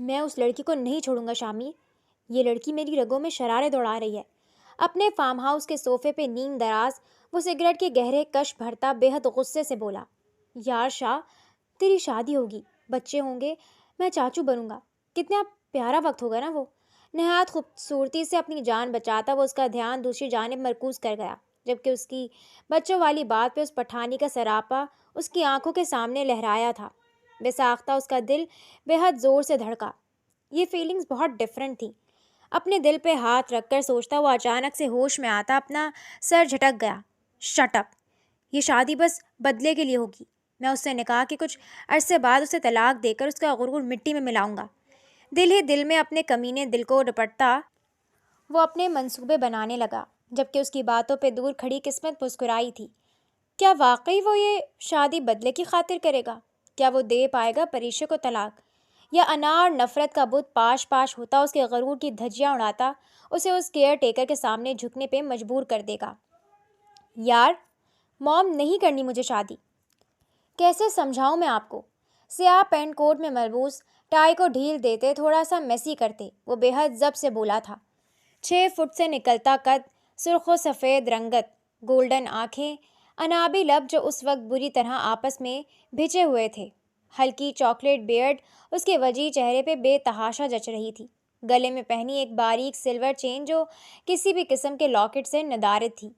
میں اس لڑکی کو نہیں چھوڑوں گا شامی. یہ لڑکی میری رگوں میں شرارے دوڑا رہی ہے. اپنے فارم ہاؤس کے صوفے پہ نیم دراز وہ سگریٹ کے گہرے کش بھرتا بے حد غصے سے بولا. یار شاہ، تیری شادی ہوگی، بچے ہوں گے، میں چاچو بنوں گا. کتنا پیارا وقت ہوگا نا وہ. نہایت خوبصورتی سے اپنی جان بچاتا وہ اس کا دھیان دوسری جانب مرکوز کر گیا، جبکہ اس کی بچوں والی بات پہ اس پٹھانی کا سراپا اس کی آنکھوں کے سامنے لہرایا تھا. بے ساختہ اس کا دل بے حد زور سے دھڑکا. یہ فیلنگز بہت ڈفرینٹ تھی. اپنے دل پہ ہاتھ رکھ کر سوچتا وہ اچانک سے ہوش میں آتا اپنا سر جھٹک گیا. Shut up. یہ شادی بس بدلے کے لیے ہوگی. میں اس سے نکاح کے کچھ عرصے بعد اسے طلاق دے کر اس کا غرور مٹی میں ملاؤں گا. دل ہی دل میں اپنے کمینے دل کو رپٹتا وہ اپنے منصوبے بنانے لگا، جبکہ اس کی باتوں پہ دور کھڑی قسمت مسکرائی تھی. کیا واقعی وہ یہ شادی بدلے کی خاطر کرے گا؟ کیا وہ دے پائے گا پریشے کو طلاق؟ یا انار نفرت کا بت پاش پاش ہوتا اس کے غرور کی دھجیاں اڑاتا اسے اس کیئر ٹیکر کے سامنے جھکنے پہ مجبور کر دے گا؟ یار موم نہیں کرنی مجھے شادی. کیسے سمجھاؤں میں آپ کو؟ سیاہ پینٹ کوٹ میں ملبوس ٹائی کو ڈھیل دیتے تھوڑا سا میسی کرتے وہ بے حد ضبط سے بولا تھا. 6 فٹ سے نکلتا قد، سرخ و سفید رنگت، گولڈن آنکھیں، انابی لب جو اس وقت بری طرح آپس میں بھچے ہوئے تھے، ہلکی چاکلیٹ بیئرڈ اس کے وجیح چہرے پہ بے تحاشا جچ رہی تھی. گلے میں پہنی ایک باریک سلور چین جو کسی بھی قسم کے لاکٹ سے ندارت تھی.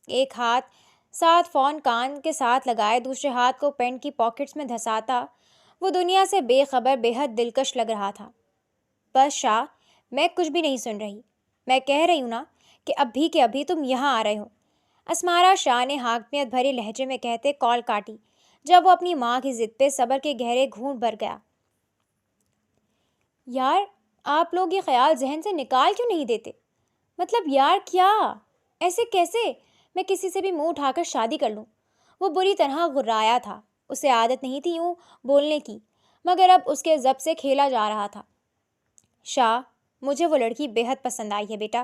ایک ہاتھ ساتھ فون کان کے ساتھ لگائے دوسرے ہاتھ کو پینٹ کی پاکٹس میں دھساتا وہ دنیا سے بے خبر بے حد دلکش لگ رہا تھا. بس شاہ، میں کچھ بھی نہیں سن رہی. میں کہہ رہی ہوں نا کہ ابھی کے ابھی تم یہاں آ رہے ہو. اسمارا شاہ نے حاکمیت بھرے لہجے میں کہتے کال کاٹی جب وہ اپنی ماں کی ضد پہ صبر کے گہرے گھونٹ بھر گیا. یار آپ لوگ یہ خیال ذہن سے نکال کیوں نہیں دیتے؟ مطلب یار کیا؟ ایسے کیسے میں کسی سے بھی منہ اٹھا کر شادی کر لوں؟ وہ بری طرح غرایا تھا. اسے عادت نہیں تھی یوں بولنے کی، مگر اب اس کے ضبط سے کھیلا جا رہا تھا. شاہ، مجھے وہ لڑکی بے حد پسند آئی ہے بیٹا،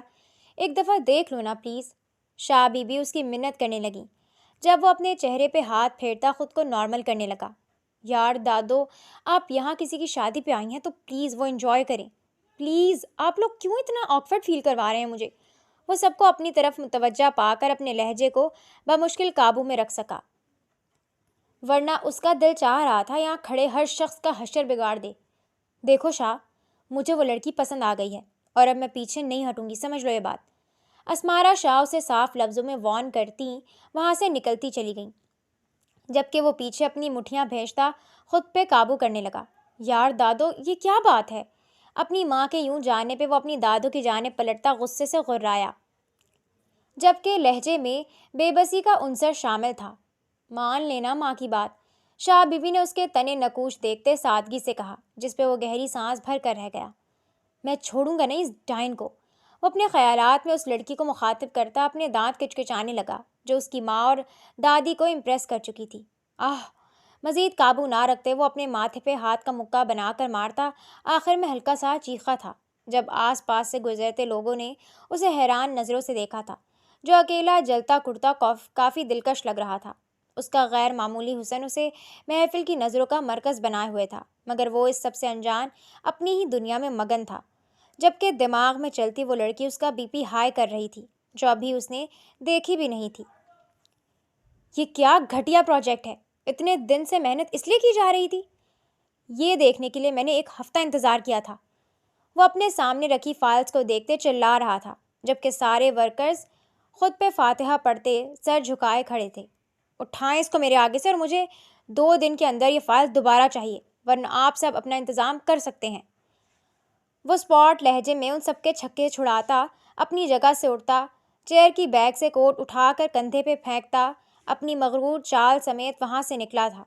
ایک دفعہ دیکھ لو نا پلیز. شاہ بی بی اس کی منت کرنے لگی جب وہ اپنے چہرے پہ ہاتھ پھیرتا خود کو نارمل کرنے لگا. یار دادو، آپ یہاں کسی کی شادی پہ آئی ہیں تو پلیز وہ انجوائے کریں. پلیز آپ لوگ کیوں اتنا آکورڈ فیل کروا رہے ہیں مجھے؟ وہ سب کو اپنی طرف متوجہ پا کر اپنے لہجے کو بمشکل قابو میں رکھ سکا، ورنہ اس کا دل چاہ رہا تھا یہاں کھڑے ہر شخص کا حشر بگاڑ دے. دیکھو شاہ، مجھے وہ لڑکی پسند آ گئی ہے اور اب میں پیچھے نہیں ہٹوں گی، سمجھ لو یہ بات. اسمارا شاہ اسے صاف لفظوں میں وارن کرتی وہاں سے نکلتی چلی گئیں، جبکہ وہ پیچھے اپنی مٹھیاں بھیجتا خود پہ قابو کرنے لگا. یار دادو، یہ کیا بات ہے؟ اپنی ماں کے یوں جانے پہ وہ اپنی دادو کی جانب پلٹتا غصے سے غرایا، جبکہ لہجے میں بے بسی کا عنصر شامل تھا. مان لینا ماں کی بات. شاہ بی بی نے اس کے تنے نکوش دیکھتے سادگی سے کہا، جس پہ وہ گہری سانس بھر کر رہ گیا. میں چھوڑوں گا نہیں اس ڈائن کو. وہ اپنے خیالات میں اس لڑکی کو مخاطب کرتا اپنے دانت کچکچانے لگا جو اس کی ماں اور دادی کو امپریس کر چکی تھی. مزید قابو نہ رکھتے وہ اپنے ماتھے پہ ہاتھ کا مکہ بنا کر مارتا آخر میں ہلکا سا چیخا تھا جب آس پاس سے گزرتے لوگوں نے اسے حیران نظروں سے دیکھا تھا. جو اکیلا جلتا کڑتا کافی دلکش لگ رہا تھا. اس کا غیر معمولی حسن اسے محفل کی نظروں کا مرکز بنائے ہوئے تھا، مگر وہ اس سب سے انجان اپنی ہی دنیا میں مگن تھا، جبکہ دماغ میں چلتی وہ لڑکی اس کا بی پی ہائی کر رہی تھی جو ابھی اس نے دیکھی بھی نہیں تھی. یہ کیا گھٹیا پروجیکٹ ہے؟ اتنے دن سے محنت اس لیے کی جا رہی تھی؟ یہ دیکھنے کے لیے میں نے 1 ہفتہ انتظار کیا تھا. وہ اپنے سامنے رکھی فائلز کو دیکھتے چلا رہا تھا، جبکہ سارے ورکرز خود پہ فاتحہ پڑھتے سر جھکائے کھڑے تھے. اٹھائیں اس کو میرے آگے سے، اور مجھے 2 دن کے اندر یہ فائل دوبارہ چاہیے، ورنہ آپ سب اپنا انتظام کر سکتے ہیں. وہ اسپاٹ لہجے میں ان سب کے چھکے چھڑاتا اپنی جگہ سے اٹھتا، چیئر کی بیگ سے کوٹ اٹھا کر کندھے پہ پھینکتا اپنی مغرور چال سمیت وہاں سے نکلا تھا،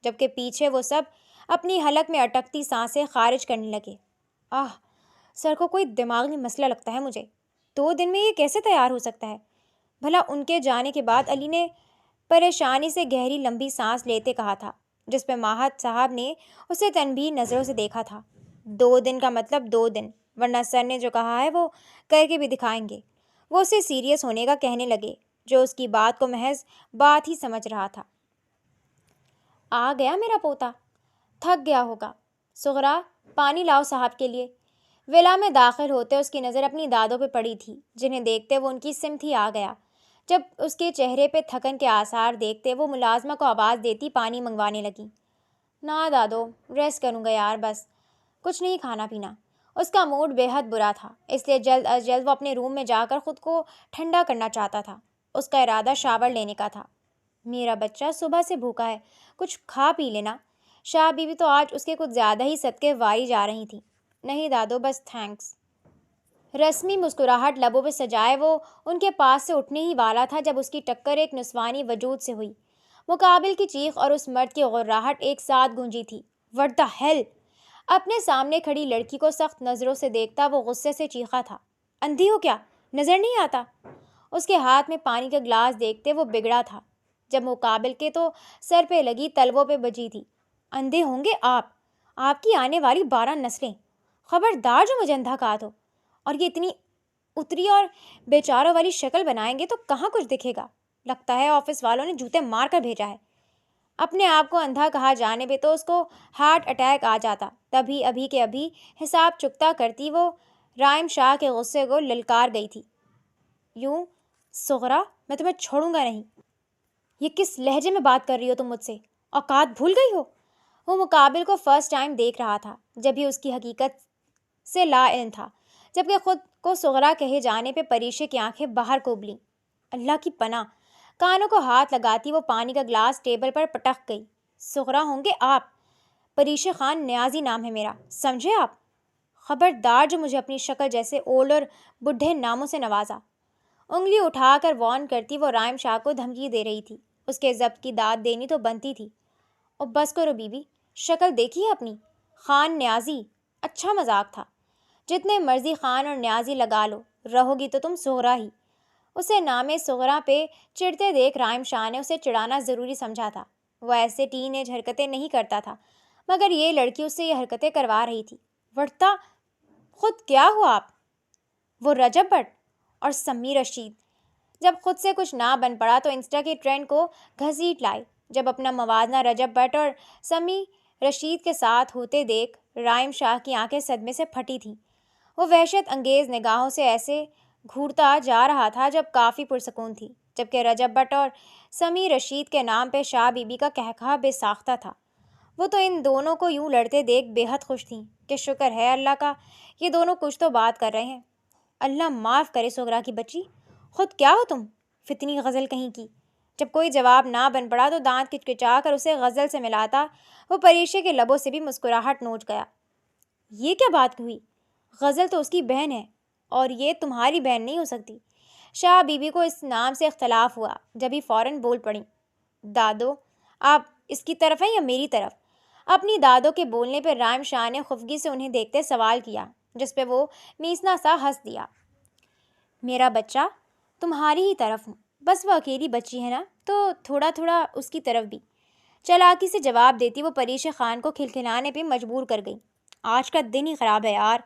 جبکہ پیچھے وہ سب اپنی حلق میں اٹکتی سانسیں خارج کرنے لگے. سر کو کوئی دماغی مسئلہ لگتا ہے مجھے. 2 دن میں یہ کیسے تیار ہو سکتا ہے؟ بھلا ان کے جانے کے بعد علی نے پریشانی سے گہری لمبی سانس لیتے کہا تھا، جس پہ ماہت صاحب نے اسے تنبیہ نظروں سے دیکھا تھا. 2 دن کا مطلب 2 دن، ورنہ سر نے جو کہا ہے وہ کر کے بھی دکھائیں گے. وہ اسے سیریس ہونے کا کہنے لگے جو اس کی بات کو محض بات ہی سمجھ رہا تھا. آ گیا میرا پوتا، تھک گیا ہوگا. سغرا، پانی لاؤ صاحب کے لیے۔ ولا میں داخل ہوتے اس کی نظر اپنی دادوں پہ پڑی تھی، جنہیں دیکھتے وہ ان کی سمت ہی آ گیا۔ جب اس کے چہرے پہ تھکن کے آثار دیکھتے وہ ملازمہ کو آواز دیتی پانی منگوانے لگی۔ نہ دادو، ریسٹ کروں گا یار، بس کچھ نہیں کھانا پینا۔ اس کا موڈ بے حد برا تھا، اس لیے جلد از جلد وہ اپنے روم میں جا کر خود کو ٹھنڈا کرنا چاہتا تھا۔ اس کا ارادہ شاور لینے کا تھا۔ میرا بچہ صبح سے بھوکا ہے، کچھ کھا پی لینا۔ شاہ بیوی تو آج اس کے کچھ زیادہ ہی صدقے واری جا رہی تھیں۔ نہیں دادو، بس تھینکس۔ رسمی مسکراہٹ لبوں پہ سجائے وہ ان کے پاس سے اٹھنے ہی والا تھا جب اس کی ٹکر ایک نسوانی وجود سے ہوئی۔ مقابل کی چیخ اور اس مرد کی غراہٹ ایک ساتھ گونجی تھی۔ What the hell! اپنے سامنے کھڑی لڑکی کو سخت نظروں سے دیکھتا وہ غصے سے چیخا تھا۔ اندھی ہو کیا؟ نظر نہیں آتا؟ اس کے ہاتھ میں پانی کا گلاس دیکھتے وہ بگڑا تھا، جب مقابل کے تو سر پہ لگی تلووں پہ بجی تھی۔ اندھے ہوں گے آپ کی آنے والی 12 نسلیں۔ خبردار جو مجھے اندھا کہا تو، اور یہ اتنی اتری اور بیچاروں والی شکل بنائیں گے تو کہاں کچھ دکھے گا۔ لگتا ہے آفس والوں نے جوتے مار کر بھیجا ہے۔ اپنے آپ کو اندھا کہا جانے پہ تو اس کو ہارٹ اٹیک آ جاتا۔ تبھی ابھی کے ابھی حساب چکتا کرتی وہ رائم شاہ کے غصے کو للکار گئی تھی۔ یوں سغرا، میں تمہیں چھوڑوں گا نہیں۔ یہ کس لہجے میں بات کر رہی ہو تم مجھ سے؟ اوقات بھول گئی ہو؟ وہ مقابل کو فرسٹ ٹائم دیکھ رہا تھا، جب ہی اس کی حقیقت سے لا علم تھا، جبکہ خود کو سغرا کہے جانے پہ پریشے کی آنکھیں باہر کو ابلیں۔ اللہ کی پناہ! کانوں کو ہاتھ لگاتی وہ پانی کا گلاس ٹیبل پر پٹک گئی۔ سغرا ہوں گے آپ؟ پریشے خان نیازی نام ہے میرا، سمجھے آپ؟ خبردار جو مجھے اپنی شکل جیسے اولڈ اور بڈھے ناموں سے نوازا۔ انگلی اٹھا کر وارن کرتی وہ رائم شاہ کو دھمکی دے رہی تھی۔ اس کے ضبط کی داد دینی تو بنتی تھی۔ اور بس کرو بیوی، شکل دیکھی ہے اپنی؟ خان نیازی، اچھا مذاق تھا۔ جتنے مرضی خان اور نیازی لگا لو، رہو گی تو تم سغرا ہی۔ اسے نام سغرا پہ چڑھتے دیکھ رائم شاہ نے اسے چڑھانا ضروری سمجھا تھا۔ وہ ایسے ٹین ایج حرکتیں نہیں کرتا تھا، مگر یہ لڑکی اس سے یہ حرکتیں کروا رہی تھی۔ ورتا خود کیا ہوا آپ؟ وہ رجب بٹ اور سمی رشید جب خود سے کچھ نہ بن پڑا تو انسٹا کے ٹرینڈ کو گھسیٹ لائے۔ جب اپنا موازنہ رجب بٹ اور سمی رشید کے ساتھ ہوتے دیکھ رائم شاہ کی آنکھیں صدمے سے پھٹی تھیں۔ وہ وحشت انگیز نگاہوں سے ایسے گھورتا جا رہا تھا جب کافی پرسکون تھی، جبکہ رجب بٹ اور سمی رشید کے نام پہ شاہ بی بی کا کہکہا بے ساختہ تھا۔ وہ تو ان دونوں کو یوں لڑتے دیکھ بے حد خوش تھیں کہ شکر ہے اللہ کا یہ دونوں کچھ تو بات کر رہے ہیں۔ اللہ معاف کرے سغرا کی بچی، خود کیا ہو تم؟ فتنی غزل کہیں کی۔ جب کوئی جواب نہ بن پڑا تو دانت کچکچا کر اسے غزل سے ملاتا وہ پریشے کے لبوں سے بھی مسکراہٹ نوچ گیا۔ یہ کیا بات ہوئی؟ غزل تو اس کی بہن ہے اور یہ تمہاری بہن نہیں ہو سکتی۔ شاہ بی بی کو اس نام سے اختلاف ہوا، جب ہی فوراً بول پڑیں۔ دادو، آپ اس کی طرف ہیں یا میری طرف؟ اپنی دادوں کے بولنے پہ رائم شاہ نے خفگی سے انہیں دیکھتے سوال کیا، جس پہ وہ میسنا سا ہنس دیا۔ میرا بچہ، تمہاری ہی طرف ہوں، بس وہ اکیلی بچی ہے نا تو تھوڑا تھوڑا اس کی طرف بھی۔ چلاکی سے جواب دیتی وہ پریشے خان کو کھلکھلانے پہ مجبور کر گئی۔ آج کا دن ہی خراب ہے یار۔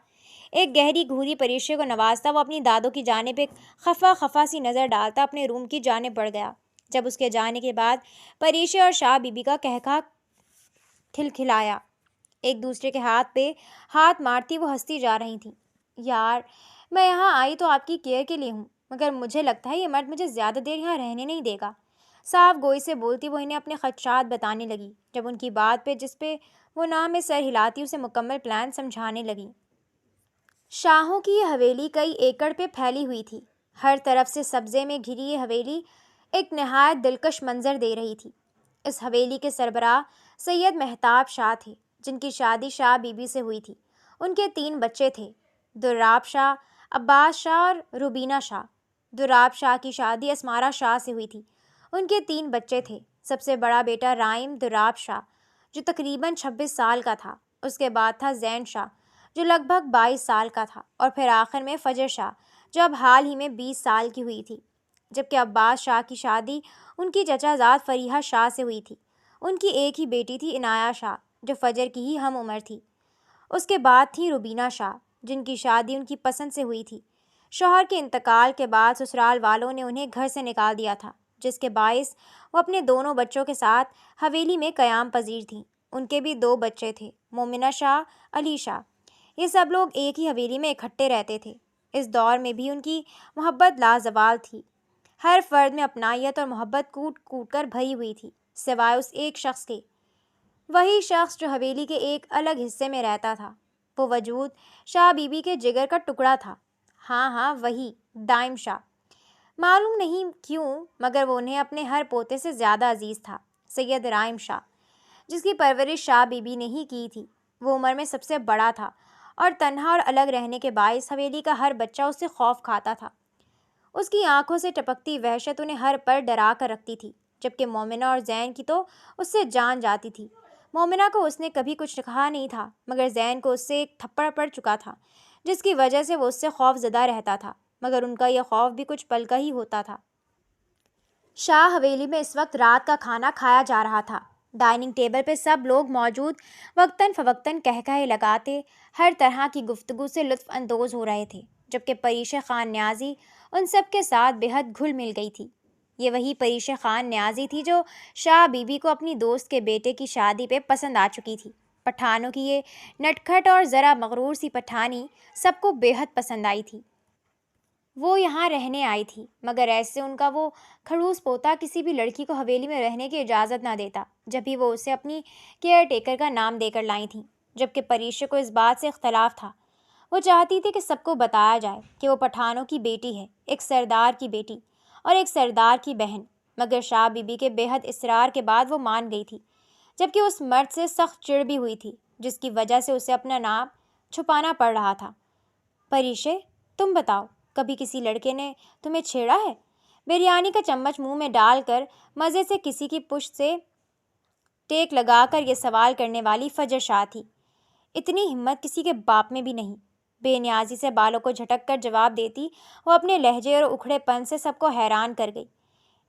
ایک گہری گھوری پریشے کو نوازتا وہ اپنی دادوں کی جانب ایک خفا خفا سی نظر ڈالتا اپنے روم کی جانب بڑھ گیا۔ جب اس کے جانے کے بعد پریشے اور شاہ بی بی کا کہکہا کھلکھلایا، ایک دوسرے کے ہاتھ پہ ہاتھ مارتی وہ ہنستی جا رہی تھیں۔ یار، میں یہاں آئی تو آپ کی کیئر کے لیے ہوں، مگر مجھے لگتا ہے یہ مرد مجھے زیادہ دیر یہاں رہنے نہیں دے گا۔ صاف گوئی سے بولتی وہ انہیں اپنے خدشات بتانے لگی، جب ان کی بات پہ جس پہ وہ نام میں سر ہلاتی اسے مکمل پلان سمجھانے لگی۔ شاہوں کی یہ حویلی کئی ایکڑ پہ پھیلی ہوئی تھی۔ ہر طرف سے سبزے میں گھری یہ حویلی ایک نہایت دلکش منظر دے رہی تھی۔ اس حویلی کے سربراہ سید مہتاب شاہ تھے، جن کی شادی شاہ بی بی سے ہوئی تھی۔ ان کے 3 بچے تھے، دراب شاہ، عباس شاہ اور روبینہ شاہ۔ دراب شاہ کی شادی اسمارا شاہ سے ہوئی تھی۔ ان کے 3 بچے تھے۔ سب سے بڑا بیٹا رائم دراب شاہ، جو تقریباً 26 سال کا تھا۔ اس کے بعد تھا زین شاہ، جو لگ بھگ 22 سال کا تھا، اور پھر آخر میں فجر شاہ، جو اب حال ہی میں 20 سال کی ہوئی تھی۔ جبکہ عباس شاہ کی شادی ان کی چچا زاد فریحہ شاہ سے ہوئی تھی۔ ان کی ایک ہی بیٹی تھی عنایہ شاہ، جو فجر کی ہی ہم عمر تھی۔ اس کے بعد تھی روبینہ شاہ، جن کی شادی ان کی پسند سے ہوئی تھی۔ شوہر کے انتقال کے بعد سسرال والوں نے انہیں گھر سے نکال دیا تھا، جس کے باعث وہ اپنے دونوں بچوں کے ساتھ حویلی میں قیام پذیر تھیں۔ ان کے بھی 2 بچے تھے، مومنہ شاہ، علی شاہ۔ یہ سب لوگ ایک ہی حویلی میں اکٹھے رہتے تھے۔ اس دور میں بھی ان کی محبت لازوال تھی۔ ہر فرد میں اپنائیت اور محبت کوٹ کوٹ کر بھری ہوئی تھی، سوائے اس ایک شخص کے۔ وہی شخص جو حویلی کے ایک الگ حصے میں رہتا تھا۔ وہ وجود شاہ بی بی کے جگر کا ٹکڑا تھا۔ ہاں وہی دائم شاہ۔ معلوم نہیں کیوں مگر وہ انہیں اپنے ہر پوتے سے زیادہ عزیز تھا۔ سید رائم شاہ، جس کی پرورش شاہ بی بی نے ہی کی تھی، وہ عمر میں سب سے بڑا تھا اور تنہا اور الگ رہنے کے باعث حویلی کا ہر بچہ اس سے خوف کھاتا تھا۔ اس کی آنکھوں سے ٹپکتی وحشت انہیں ہر پل ڈرا کر رکھتی تھی، جبکہ مومنہ اور زین کی تو اس سے جان جاتی تھی۔ مومنہ کو اس نے کبھی کچھ کہا نہیں تھا، مگر زین کو اس سے ایک تھپڑ پڑ چکا تھا، جس کی وجہ سے وہ اس سے خوف زدہ رہتا تھا، مگر ان کا یہ خوف بھی کچھ پل کا ہی ہوتا تھا۔ شاہ حویلی میں اس وقت رات کا کھانا کھایا جا رہا تھا۔ ڈائننگ ٹیبل پہ سب لوگ موجود وقتاً فوقتاً قہقہے لگاتے ہر طرح کی گفتگو سے لطف اندوز ہو رہے تھے، جبکہ پریش خان نیازی ان سب کے ساتھ بے حد گھل مل گئی تھی۔ یہ وہی پریش خان نیازی تھی جو شاہ بی بی کو اپنی دوست کے بیٹے کی شادی پہ پسند آ چکی تھی۔ پٹھانوں کی یہ نٹکھٹ اور ذرا مغرور سی پٹھانی سب کو بے حد پسند آئی تھی۔ وہ یہاں رہنے آئی تھی، مگر ایسے ان کا وہ کھڑوس پوتا کسی بھی لڑکی کو حویلی میں رہنے کی اجازت نہ دیتا، جب بھی وہ اسے اپنی کیئر ٹیکر کا نام دے کر لائی تھیں۔ جبکہ پریشے کو اس بات سے اختلاف تھا۔ وہ چاہتی تھی کہ سب کو بتایا جائے کہ وہ پٹھانوں کی بیٹی ہے، ایک سردار کی بیٹی اور ایک سردار کی بہن، مگر شاہ بی بی کے بے حد اصرار کے بعد وہ مان گئی تھی، جبکہ اس مرد سے سخت چڑ بھی ہوئی تھی، جس کی وجہ سے اسے اپنا نام چھپانا پڑ رہا تھا۔ پریشے، تم بتاؤ، کبھی کسی لڑکے نے تمہیں چھیڑا ہے؟ بریانی کا چمچ منہ میں ڈال کر مزے سے کسی کی پشت سے ٹیک لگا کر یہ سوال کرنے والی فجر شاہ تھی۔ اتنی ہمت کسی کے باپ میں بھی نہیں۔ بے نیازی سے بالوں کو جھٹک کر جواب دیتی وہ اپنے لہجے اور اکھڑے پن سے سب کو حیران کر گئی۔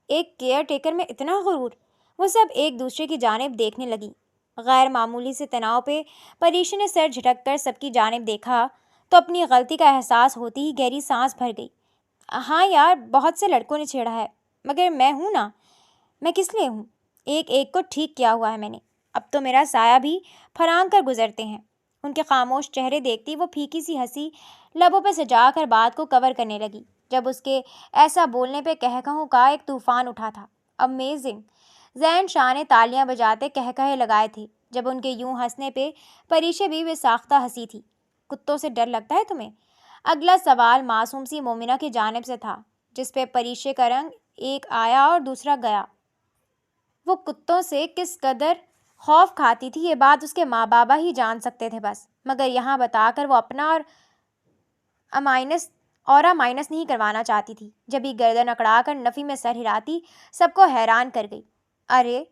ایک کیئر ٹیکر میں اتنا غرور! وہ سب ایک دوسرے کی جانب دیکھنے لگی۔ غیر معمولی سے تناؤ پہ پریشی نے سر جھٹک کر سب کی جانب دیکھا تو اپنی غلطی کا احساس ہوتی ہی گہری سانس بھر گئی۔ ہاں یار، بہت سے لڑکوں نے چھیڑا ہے، مگر میں ہوں نا، میں کس لیے ہوں؟ ایک ایک کو ٹھیک کیا ہوا ہے میں نے، اب تو میرا سایہ بھی پھرانگ کر گزرتے ہیں۔ ان کے خاموش چہرے دیکھتی وہ پھیکی سی ہنسی لبوں پہ سجا کر بات کو کور کرنے لگی، جب اس کے ایسا بولنے پہ قہقہوں کا ایک طوفان اٹھا تھا۔ امیزنگ! زین شاہ نے تالیاں بجاتے قہقہے لگائے تھے جب ان کے یوں ہنسنے پہ پریشے بھی بے ساختہ ہنسی تھی۔ کتوں سے ڈر لگتا ہے تمہیں؟ اگلا سوال معصوم سی مومنہ کی جانب سے تھا، جس پہ پریشے کا رنگ ایک آیا اور دوسرا گیا۔ وہ کتوں سے کس قدر خوف کھاتی تھی یہ بات اس کے ماں بابا ہی جان سکتے تھے بس، مگر یہاں بتا کر وہ اپنا اورا مائنس نہیں کروانا چاہتی تھی۔ جب ہی گردن اکڑا کر نفی میں سر ہلاتی سب کو حیران کر گئی۔ ارے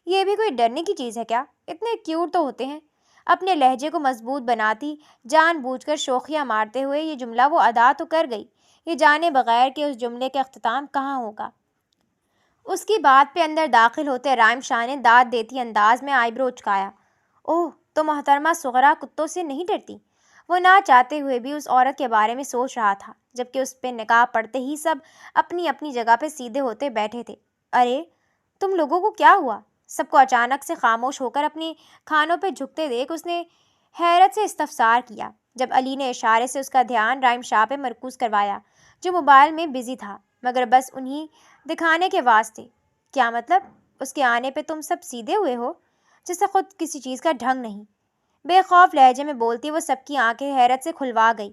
یہ بھی کوئی ڈرنے کی چیز ہے کیا؟ اتنے کیوٹ تو ہوتے ہیں۔ اپنے لہجے کو مضبوط بناتی جان بوجھ کر شوخیاں مارتے ہوئے یہ جملہ وہ ادا تو کر گئی، یہ جانے بغیر کہ اس جملے کا اختتام کہاں ہوگا۔ اس کی بات پہ اندر داخل ہوتے رائم شاہ نے داد دیتی انداز میں آئی برو اچکایا۔ اوہ، تو محترمہ صغرا کتوں سے نہیں ڈرتی؟ وہ نہ چاہتے ہوئے بھی اس عورت کے بارے میں سوچ رہا تھا، جبکہ اس پہ نقاب پڑتے ہی سب اپنی اپنی جگہ پہ سیدھے ہوتے بیٹھے تھے۔ ارے تم لوگوں کو کیا ہوا؟ سب کو اچانک سے خاموش ہو کر اپنے کھانوں پہ جھکتے دیکھ اس نے حیرت سے استفسار کیا، جب علی نے اشارے سے اس کا دھیان رائم شاہ پہ مرکوز کروایا، جو موبائل میں بزی تھا، مگر بس انہیں دکھانے کے واسطے۔ کیا مطلب؟ اس کے آنے پہ تم سب سیدھے ہوئے ہو، جیسے خود کسی چیز کا ڈھنگ نہیں۔ بے خوف لہجے میں بولتی وہ سب کی آنکھیں حیرت سے کھلوا گئی۔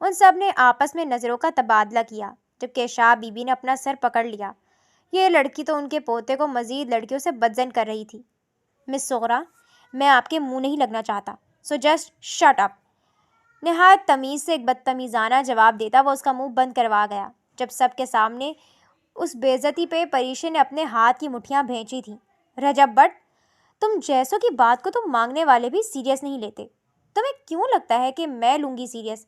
ان سب نے آپس میں نظروں کا تبادلہ کیا، جبکہ شاہ بی بی نے اپنا سر پکڑ لیا۔ یہ لڑکی تو ان کے پوتے کو مزید لڑکیوں سے بدظن کر رہی تھی۔ مس صغرا، میں آپ کے منہ نہیں لگنا چاہتا، سو جسٹ شٹ اپ۔ نہایت تمیز سے ایک بدتمیزانہ جواب دیتا وہ اس کا منہ بند کروا گیا، جب سب کے سامنے اس بے عزتی پہ پریشے نے اپنے ہاتھ کی مٹھیاں بھینچی تھیں۔ رجب بٹ، تم جیسوں کی بات کو تم مانگنے والے بھی سیریس نہیں لیتے، تمہیں کیوں لگتا ہے کہ میں لوں گی سیریس؟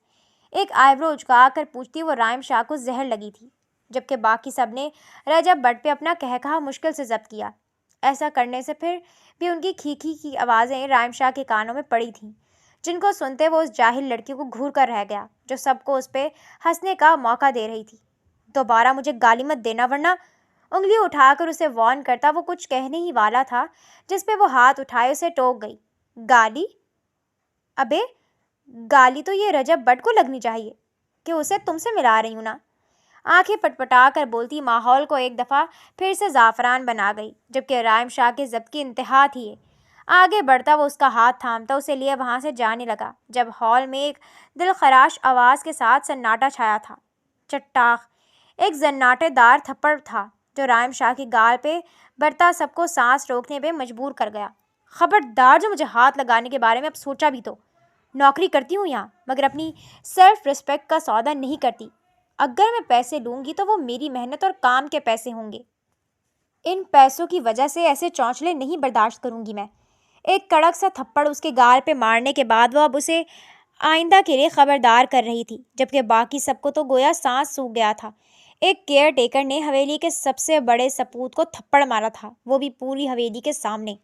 ایک آئی برو اچکا کر پوچھتی وہ رائم شاہ کو زہر لگی تھی، جبکہ باقی سب نے رجب بٹ پہ اپنا قہقہا مشکل سے ضبط کیا۔ ایسا کرنے سے پھر بھی ان کی کھیکھی کی آوازیں رائم شاہ کے کانوں میں پڑی تھیں، جن کو سنتے وہ اس جاہل لڑکی کو گھور کر رہ گیا، جو سب کو اس پہ ہنسنے کا موقع دے رہی تھی۔ دوبارہ مجھے گالی مت دینا ورنہ انگلی اٹھا کر اسے وارن کرتا وہ کچھ کہنے ہی والا تھا جس پہ وہ ہاتھ اٹھائے اسے ٹوک گئی۔ گالی؟ ابے گالی تو یہ رجب بٹ کو لگنی چاہیے کہ اسے تم سے ملا رہی ہوں نا۔ آنکھیں پٹپٹا کر بولتی ماحول کو ایک دفعہ پھر سے زعفران بنا گئی، جبکہ رائم شاہ کے ضبط کی انتہا تھی۔ آگے بڑھتا وہ اس کا ہاتھ تھامتا اسے لیے وہاں سے جانے لگا جب ہال میں ایک دل خراش آواز کے ساتھ سناٹا چھایا تھا۔ چٹاخ! ایک زناٹے دار تھپڑ تھا جو رائم شاہ کی گال پہ برتا سب کو سانس روکنے پہ مجبور کر گیا۔ خبردار جو مجھے ہاتھ لگانے کے بارے میں اب سوچا بھی تو۔ نوکری کرتی ہوں یہاں مگر اپنی سیلف ریسپیکٹ کا سودا نہیں کرتی۔ اگر میں پیسے لوں گی تو وہ میری محنت اور کام کے پیسے ہوں گے۔ ان پیسوں کی وجہ سے ایسے چونچلے نہیں برداشت کروں گی میں۔ ایک کڑک سا تھپڑ اس کے گال پہ مارنے کے بعد وہ اب اسے آئندہ کے لیے خبردار کر رہی تھی، جبکہ باقی سب کو تو گویا سانس سوکھ گیا تھا۔ ایک کیئر ٹیکر نے حویلی کے سب سے بڑے سپوت کو تھپڑ مارا تھا، وہ بھی پوری حویلی کے سامنے۔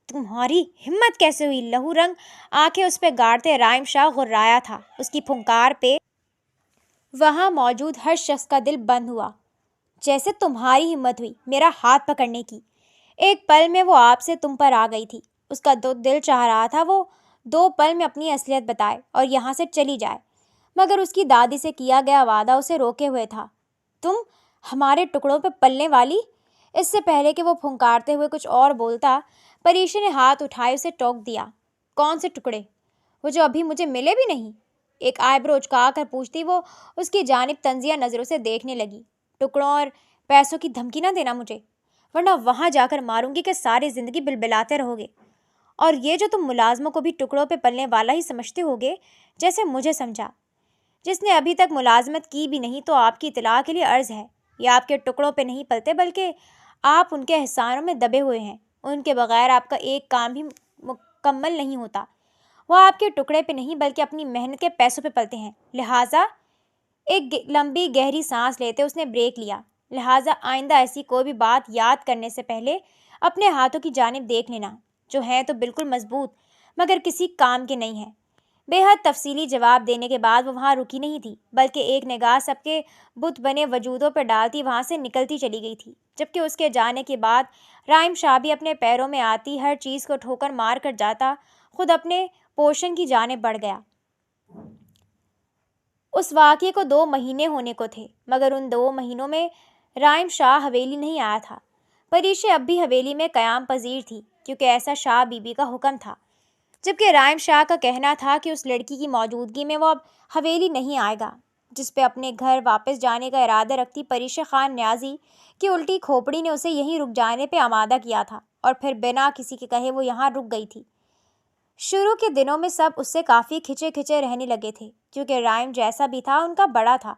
تمہاری ہمت کیسے ہوئی؟ لہو رنگ آنکھیں اس پہ گاڑتے رائم شاہ غرایا تھا۔ اس کی پھنکار پہ وہاں موجود ہر شخص کا دل بند ہوا۔ جیسے تمہاری ہمت ہوئی میرا ہاتھ پکڑنے کی؟ ایک پل میں وہ آپ سے تم پر آ گئی تھی۔ اس کا دل چاہ رہا تھا وہ 2 پل میں اپنی اصلیت بتائے اور یہاں سے چلی جائے، مگر اس کی دادی سے کیا گیا وعدہ اسے روکے ہوئے تھا۔ تم ہمارے ٹکڑوں پہ پلنے والی؟ اس سے پہلے کہ وہ پھنکارتے ہوئے کچھ اور بولتا، پریشی نے ہاتھ اٹھائے اسے ٹوک دیا۔ کون سے ٹکڑے؟ وہ جو ابھی مجھے ملے بھی نہیں؟ ایک آئی برو اچکا کر پوچھتی وہ اس کی جانب طنزیہ نظروں سے دیکھنے لگی۔ ٹکڑوں اور پیسوں کی دھمکی نہ دینا مجھے، ورنہ وہاں جا کر ماروں گی کہ ساری زندگی بلبلاتے رہو گے۔ اور یہ جو تم ملازموں کو بھی ٹکڑوں پہ پلنے والا ہی سمجھتے ہوگے جیسے مجھے سمجھا، جس نے ابھی تک ملازمت کی بھی نہیں، تو آپ کی اطلاع کے لیے عرض ہے یہ آپ کے ٹکڑوں پہ نہیں پلتے بلکہ آپ ان کے احسانوں میں دبے ہوئے ہیں۔ ان کے بغیر آپ کا ایک کام بھی مکمل نہیں ہوتا۔ وہ آپ کے ٹکڑے پہ نہیں بلکہ اپنی محنت کے پیسوں پہ پلتے ہیں، لہٰذا ایک لمبی گہری سانس لیتے اس نے بریک لیا۔ لہٰذا آئندہ ایسی کوئی بھی بات یاد کرنے سے پہلے اپنے ہاتھوں کی جانب دیکھ لینا، جو ہیں تو بالکل مضبوط مگر کسی کام کے نہیں ہیں۔ بے حد تفصیلی جواب دینے کے بعد وہ وہاں رکی نہیں تھی بلکہ ایک نگاہ سب کے بت بنے وجودوں پہ ڈالتی وہاں سے نکلتی چلی گئی تھی، جبکہ اس کے جانے کے بعد رائم شاہ بھی اپنے پیروں میں آتی ہر چیز کو ٹھوکر مار کر جاتا خود اپنے پوشن کی جانب بڑھ گیا۔ اس واقعے کو 2 مہینے ہونے کو تھے مگر ان 2 مہینوں میں رائم شاہ حویلی نہیں آیا تھا۔ پریشی اب بھی حویلی میں قیام پذیر تھی کیونکہ ایسا شاہ بی بی کا حکم تھا، جبکہ رائم شاہ کا کہنا تھا کہ اس لڑکی کی موجودگی میں وہ اب حویلی نہیں آئے گا، جس پہ اپنے گھر واپس جانے کا ارادہ رکھتی پریشی خان نیازی کی الٹی کھوپڑی نے اسے یہیں رک جانے پہ آمادہ کیا تھا اور پھر بنا کسی کے کہے وہ یہاں رک گئی تھی۔ شروع کے دنوں میں سب اس سے کافی کھچے کھچے رہنے لگے تھے کیونکہ رائم جیسا بھی تھا ان کا بڑا تھا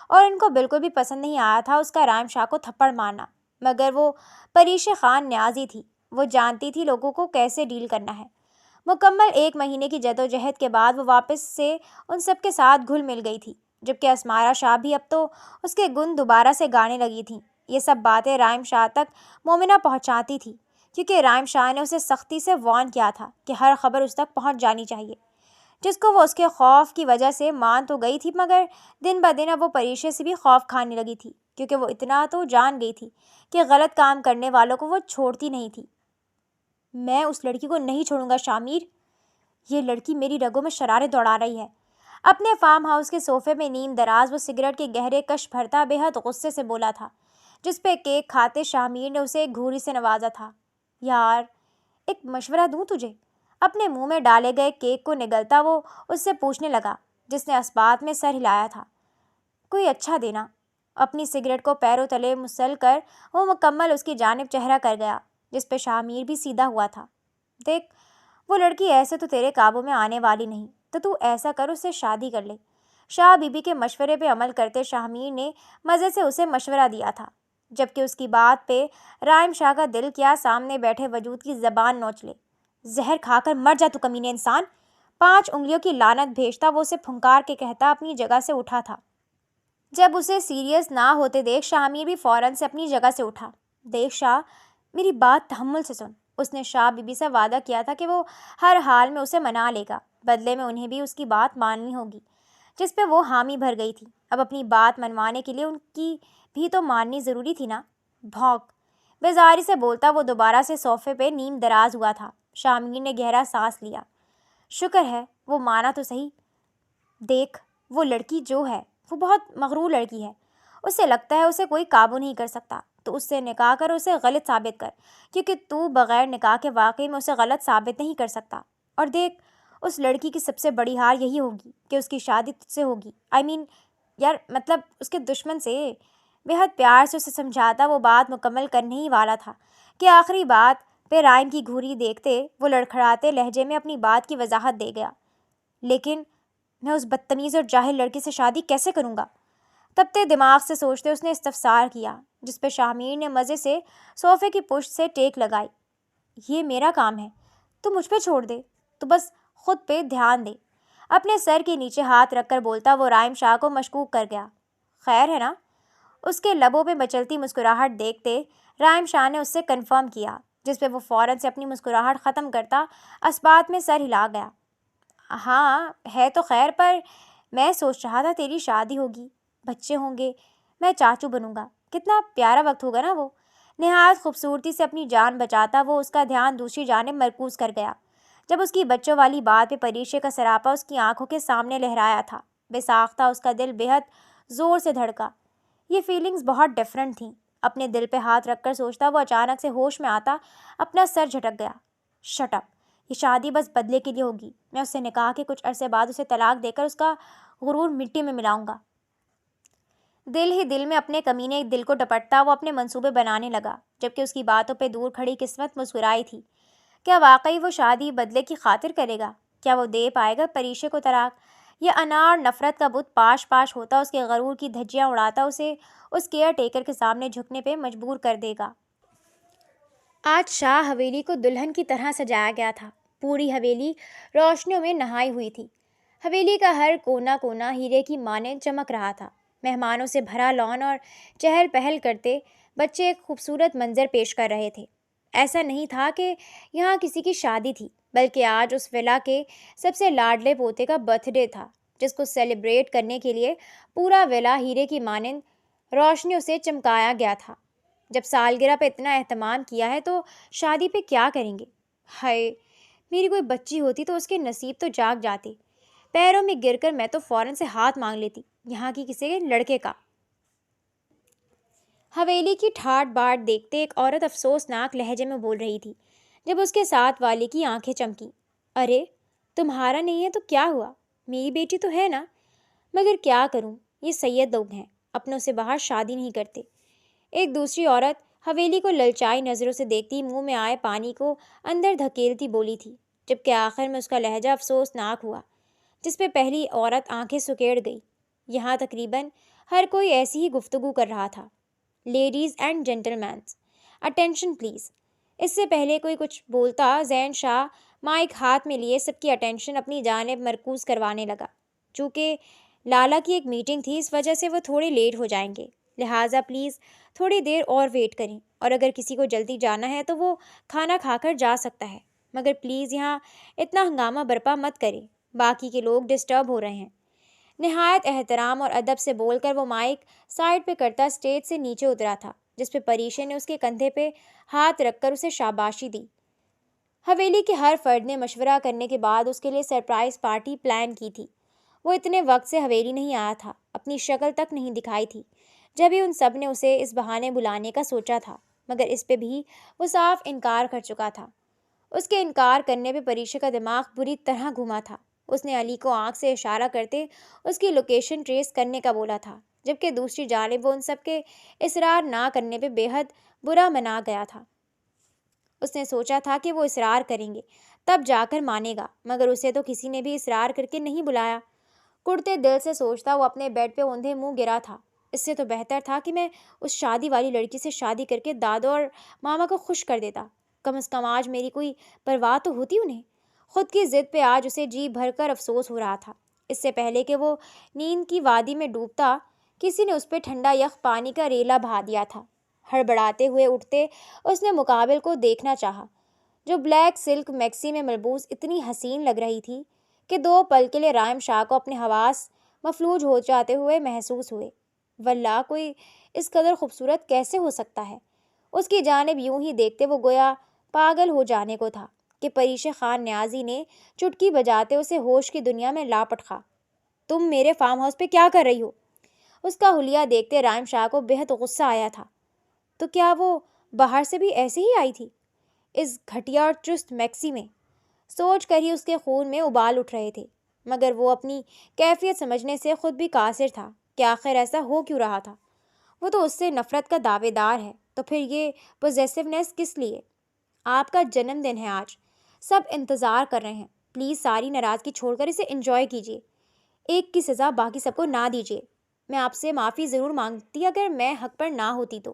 اور ان کو بالکل بھی پسند نہیں آیا تھا اس کا رائم شاہ کو تھپڑ مارنا، مگر وہ پریشی خان نیازی تھی، وہ جانتی تھی لوگوں کو کیسے ڈیل کرنا ہے۔ مکمل 1 مہینے کی جدوجہد کے بعد وہ واپس سے ان سب کے ساتھ گھل مل گئی تھی، جبکہ اسمارا شاہ بھی اب تو اس کے گن دوبارہ سے گانے لگی تھیں۔ یہ سب باتیں رائم شاہ تک مومنہ پہنچاتی تھی کیونکہ رائم شاہ نے اسے سختی سے وارن کیا تھا کہ ہر خبر اس تک پہنچ جانی چاہیے، جس کو وہ اس کے خوف کی وجہ سے مان تو گئی تھی مگر دن بدن اب وہ پریشے سے بھی خوف کھانے لگی تھی کیونکہ وہ اتنا تو جان گئی تھی کہ غلط کام کرنے والوں کو وہ چھوڑتی نہیں تھی۔ میں اس لڑکی کو نہیں چھوڑوں گا شامیر، یہ لڑکی میری رگوں میں شرارے دوڑا رہی ہے۔ اپنے فارم ہاؤس کے صوفے میں نیم دراز وہ سگریٹ کے گہرے کش بھرتا بے حد غصے سے بولا تھا، جس پہ کیک کھاتے شامیر نے اسے ایک گھوری سے نوازا تھا۔ یار ایک مشورہ دوں تجھے؟ اپنے منہ میں ڈالے گئے کیک کو نگلتا وہ اس سے پوچھنے لگا جس نے اسبات میں سر ہلایا تھا۔ کوئی اچھا دینا۔ اپنی سگریٹ کو پیروں تلے مسل کر وہ مکمل اس کی جانب چہرہ کر گیا، جس پہ شامیر بھی سیدھا ہوا تھا۔ دیکھ وہ لڑکی ایسے تو تیرے قابو میں آنے والی نہیں، تو ایسا کر اس سے شادی کر لے۔ شاہ بی بی کے مشورے پہ عمل کرتے شامیر نے مزے سے اسے مشورہ دیا تھا، جبکہ اس کی بات پہ رائم شاہ کا دل کیا سامنے بیٹھے وجود کی زبان نوچ لے۔ زہر کھا کر مر جا تو کمینے انسان! 5 انگلیوں کی لعنت بھیجتا وہ اسے پھنکار کے کہتا اپنی جگہ سے اٹھا تھا۔ جب اسے سیریس نہ ہوتے دیکھ شامیر بھی فوراً سے اپنی جگہ سے اٹھا۔ دیکھ شاہ، میری بات تحمل سے سن۔ اس نے شاہ بی بی سے وعدہ کیا تھا کہ وہ ہر حال میں اسے منا لے گا، بدلے میں انہیں بھی اس کی بات ماننی ہوگی، جس پہ وہ حامی بھر گئی تھی۔ اب اپنی بات منوانے کے لیے ان کی بھی تو ماننی ضروری تھی نا۔ بھونک بیزاری سے بولتا وہ دوبارہ سے صوفے پہ نیم دراز ہوا تھا۔ شامگیر نے گہرا سانس لیا۔ شکر ہے وہ مانا تو صحیح۔ دیکھ وہ لڑکی جو ہے وہ بہت مغرور لڑکی ہے، اسے لگتا ہے اسے کوئی قابو نہیں کر سکتا، تو اس سے نکاح کر اسے غلط ثابت کر، کیونکہ تو بغیر نکاح کے واقعی میں اسے غلط ثابت نہیں کر سکتا۔ اور دیکھ اس لڑکی کی سب سے بڑی ہار یہی ہوگی کہ اس کی شادی تجھ سے ہوگی، یار مطلب اس کے دشمن سے۔ بے حد پیار سے اسے سمجھاتا وہ بات مکمل کرنے ہی والا تھا کہ آخری بات پہ رائم کی گھوری دیکھتے وہ لڑکھڑاتے لہجے میں اپنی بات کی وضاحت دے گیا۔ لیکن میں اس بدتمیز اور جاہل لڑکی سے شادی کیسے کروں گا؟ تبتے دماغ سے سوچتے اس نے استفسار کیا، جس پہ شامیر نے مزے سے صوفے کی پشت سے ٹیک لگائی۔ یہ میرا کام ہے، تو مجھ پہ چھوڑ دے، تو بس خود پہ دھیان دے۔ اپنے سر کے نیچے ہاتھ رکھ کر بولتا وہ رائم شاہ کو مشکوک کر گیا۔ خیر ہے نا؟ اس کے لبوں پہ مچلتی مسکراہٹ دیکھتے رائم شاہ نے اس سے کنفرم کیا، جس پہ وہ فوراً سے اپنی مسکراہٹ ختم کرتا اسبات میں سر ہلا گیا۔ ہاں ہے تو خیر، پر میں سوچ رہا تھا تیری شادی ہوگی، بچے ہوں گے، میں چاچو بنوں گا، کتنا پیارا وقت ہوگا نا وہ۔ نہایت خوبصورتی سے اپنی جان بچاتا وہ اس کا دھیان دوسری جانب مرکوز کر گیا، جب اس کی بچوں والی بات پہ پریشے کا سراپا اس کی آنکھوں کے سامنے لہرایا تھا۔ بے ساختہ اس کا دل بے حد زور سے دھڑکا۔ یہ فیلنگز بہت ڈفرینٹ تھیں۔ اپنے دل پہ ہاتھ رکھ کر سوچتا وہ اچانک سے ہوش میں آتا اپنا سر جھٹک گیا۔ شٹ اپ، یہ شادی بس بدلے کے لیے ہوگی، میں اس سے نکاح کے کچھ عرصے بعد اسے طلاق دے کر اس کا غرور مٹی میں ملاؤں گا۔ دل ہی دل میں اپنے کمینے دل کو ڈپٹتا وہ اپنے منصوبے بنانے لگا، جبکہ اس کی باتوں پہ دور کھڑی قسمت مسکرائی تھی۔ کیا واقعی وہ شادی بدلے کی خاطر کرے گا؟ کیا وہ دے پائے گا پریشے کو طلاق؟ یہ انار نفرت کا بت پاش پاش ہوتا اس کے غرور کی دھجیاں اڑاتا اسے اس کیئر ٹیکر کے سامنے جھکنے پہ مجبور کر دے گا۔ آج شاہ حویلی کو دلہن کی طرح سجایا گیا تھا۔ پوری حویلی روشنیوں میں نہائی ہوئی تھی۔ حویلی کا ہر کونا کونا ہیرے کی مانند چمک رہا تھا۔ مہمانوں سے بھرا لان اور چہل پہل کرتے بچے ایک خوبصورت منظر پیش کر رہے تھے۔ ایسا نہیں تھا کہ یہاں کسی کی شادی تھی، بلکہ آج اس ولا کے سب سے لاڈلے پوتے کا برتھ ڈے تھا، جس کو سیلیبریٹ کرنے کے لیے پورا ولا ہیرے کی مانند روشنیوں سے چمکایا گیا تھا۔ جب سالگرہ پہ اتنا اہتمام کیا ہے تو شادی پہ کیا کریں گے؟ ہائے، میری کوئی بچی ہوتی تو اس کے نصیب تو جاگ جاتے۔ پیروں میں گر کر میں تو فوراً سے ہاتھ مانگ لیتی یہاں کی کسی لڑکے کا۔ حویلی کی ٹھاٹ باٹ دیکھتے ایک عورت افسوسناک لہجے میں بول رہی تھی، جب اس کے ساتھ والی کی آنکھیں چمکی۔ ارے تمہارا نہیں ہے تو کیا ہوا، میری بیٹی تو ہے نا، مگر کیا کروں، یہ سید لوگ ہیں، اپنوں سے باہر شادی نہیں کرتے۔ ایک دوسری عورت حویلی کو للچائی نظروں سے دیکھتی منہ میں آئے پانی کو اندر دھکیلتی بولی تھی، جبکہ آخر میں اس کا لہجہ افسوسناک ہوا، جس پہ پہلی عورت آنکھیں سکیڑ گئی۔ یہاں تقریباً ہر کوئی ایسی ہی گفتگو کر رہا تھا۔ Ladies and gentlemen, attention please. اس سے پہلے کوئی کچھ بولتا زین شاہ مائک ہاتھ میں لیے سب کی اٹینشن اپنی جانب مرکوز کروانے لگا۔ چونکہ لالا کی ایک میٹنگ تھی، اس وجہ سے وہ تھوڑے لیٹ ہو جائیں گے، لہٰذا پلیز تھوڑی دیر اور ویٹ کریں، اور اگر کسی کو جلدی جانا ہے تو وہ کھانا کھا کر جا سکتا ہے، مگر پلیز یہاں اتنا ہنگامہ برپا مت کریں، باقی کے لوگ ڈسٹرب ہو رہے ہیں۔ نہایت احترام اور ادب سے بول کر وہ مائک سائڈ پہ کرتا اسٹیج سے نیچے اترا تھا، جس پہ پریشے نے اس کے کندھے پہ ہاتھ رکھ کر اسے شاباشی دی۔ حویلی کے ہر فرد نے مشورہ کرنے کے بعد اس کے لیے سرپرائز پارٹی پلان کی تھی۔ وہ اتنے وقت سے حویلی نہیں آیا تھا، اپنی شکل تک نہیں دکھائی تھی، جب ہی ان سب نے اسے اس بہانے بلانے کا سوچا تھا، مگر اس پہ بھی وہ صاف انکار کر چکا تھا۔ اس کے انکار کرنے پہ پریشے کا دماغ بری طرح گھوما تھا۔ اس نے علی کو آنکھ سے اشارہ کرتے اس کی لوکیشن ٹریس کرنے کا بولا تھا، جبکہ دوسری جانب وہ ان سب کے اصرار نہ کرنے پہ بے حد برا منا گیا تھا۔ اس نے سوچا تھا کہ وہ اصرار کریں گے تب جا کر مانے گا، مگر اسے تو کسی نے بھی اصرار کر کے نہیں بلایا۔ کڑتے دل سے سوچتا وہ اپنے بیڈ پہ اوندھے منہ گرا تھا، اس سے تو بہتر تھا کہ میں اس شادی والی لڑکی سے شادی کر کے دادو اور ماما کو خوش کر دیتا، کم از کم آج میری کوئی پرواہ تو ہوتی انہیں۔ خود کی ضد پہ آج اسے جی بھر کر افسوس ہو رہا تھا۔ اس سے پہلے کہ وہ نیند کی وادی میں ڈوبتا، کسی نے اس پہ ٹھنڈا یخ پانی کا ریلا بہا دیا تھا۔ ہڑبڑاتے ہوئے اٹھتے اس نے مقابل کو دیکھنا چاہا، جو بلیک سلک میکسی میں ملبوس اتنی حسین لگ رہی تھی کہ دو پل کے لیے رائم شاہ کو اپنے حواس مفلوج ہو جاتے ہوئے محسوس ہوئے۔ واللہ کوئی اس قدر خوبصورت کیسے ہو سکتا ہے؟ اس کی جانب یوں ہی دیکھتے وہ گویا پاگل ہو جانے کو تھا کہ پریش خان نیازی نے چٹکی بجاتے اسے ہوش کی دنیا میں لاپٹخا۔ تم میرے فارم ہاؤس پہ کیا کر رہی ہو؟ اس کا حلیہ دیکھتے رائم شاہ کو بہت غصہ آیا تھا۔ تو کیا وہ باہر سے بھی ایسے ہی آئی تھی اس گھٹیا اور چست میکسی میں؟ سوچ کر ہی اس کے خون میں ابال اٹھ رہے تھے، مگر وہ اپنی کیفیت سمجھنے سے خود بھی قاصر تھا کہ آخر ایسا ہو کیوں رہا تھا۔ وہ تو اس سے نفرت کا دعوے دار ہے، تو پھر یہ پوزیسونیس کس لیے؟ آپ کا جنم دن ہے آج، سب انتظار کر رہے ہیں، پلیز ساری ناراضگی چھوڑ کر اسے انجوائے کیجیے۔ ایک کی سزا باقی سب کو نہ دیجیے۔ میں آپ سے معافی ضرور مانگتی اگر میں حق پر نہ ہوتی تو،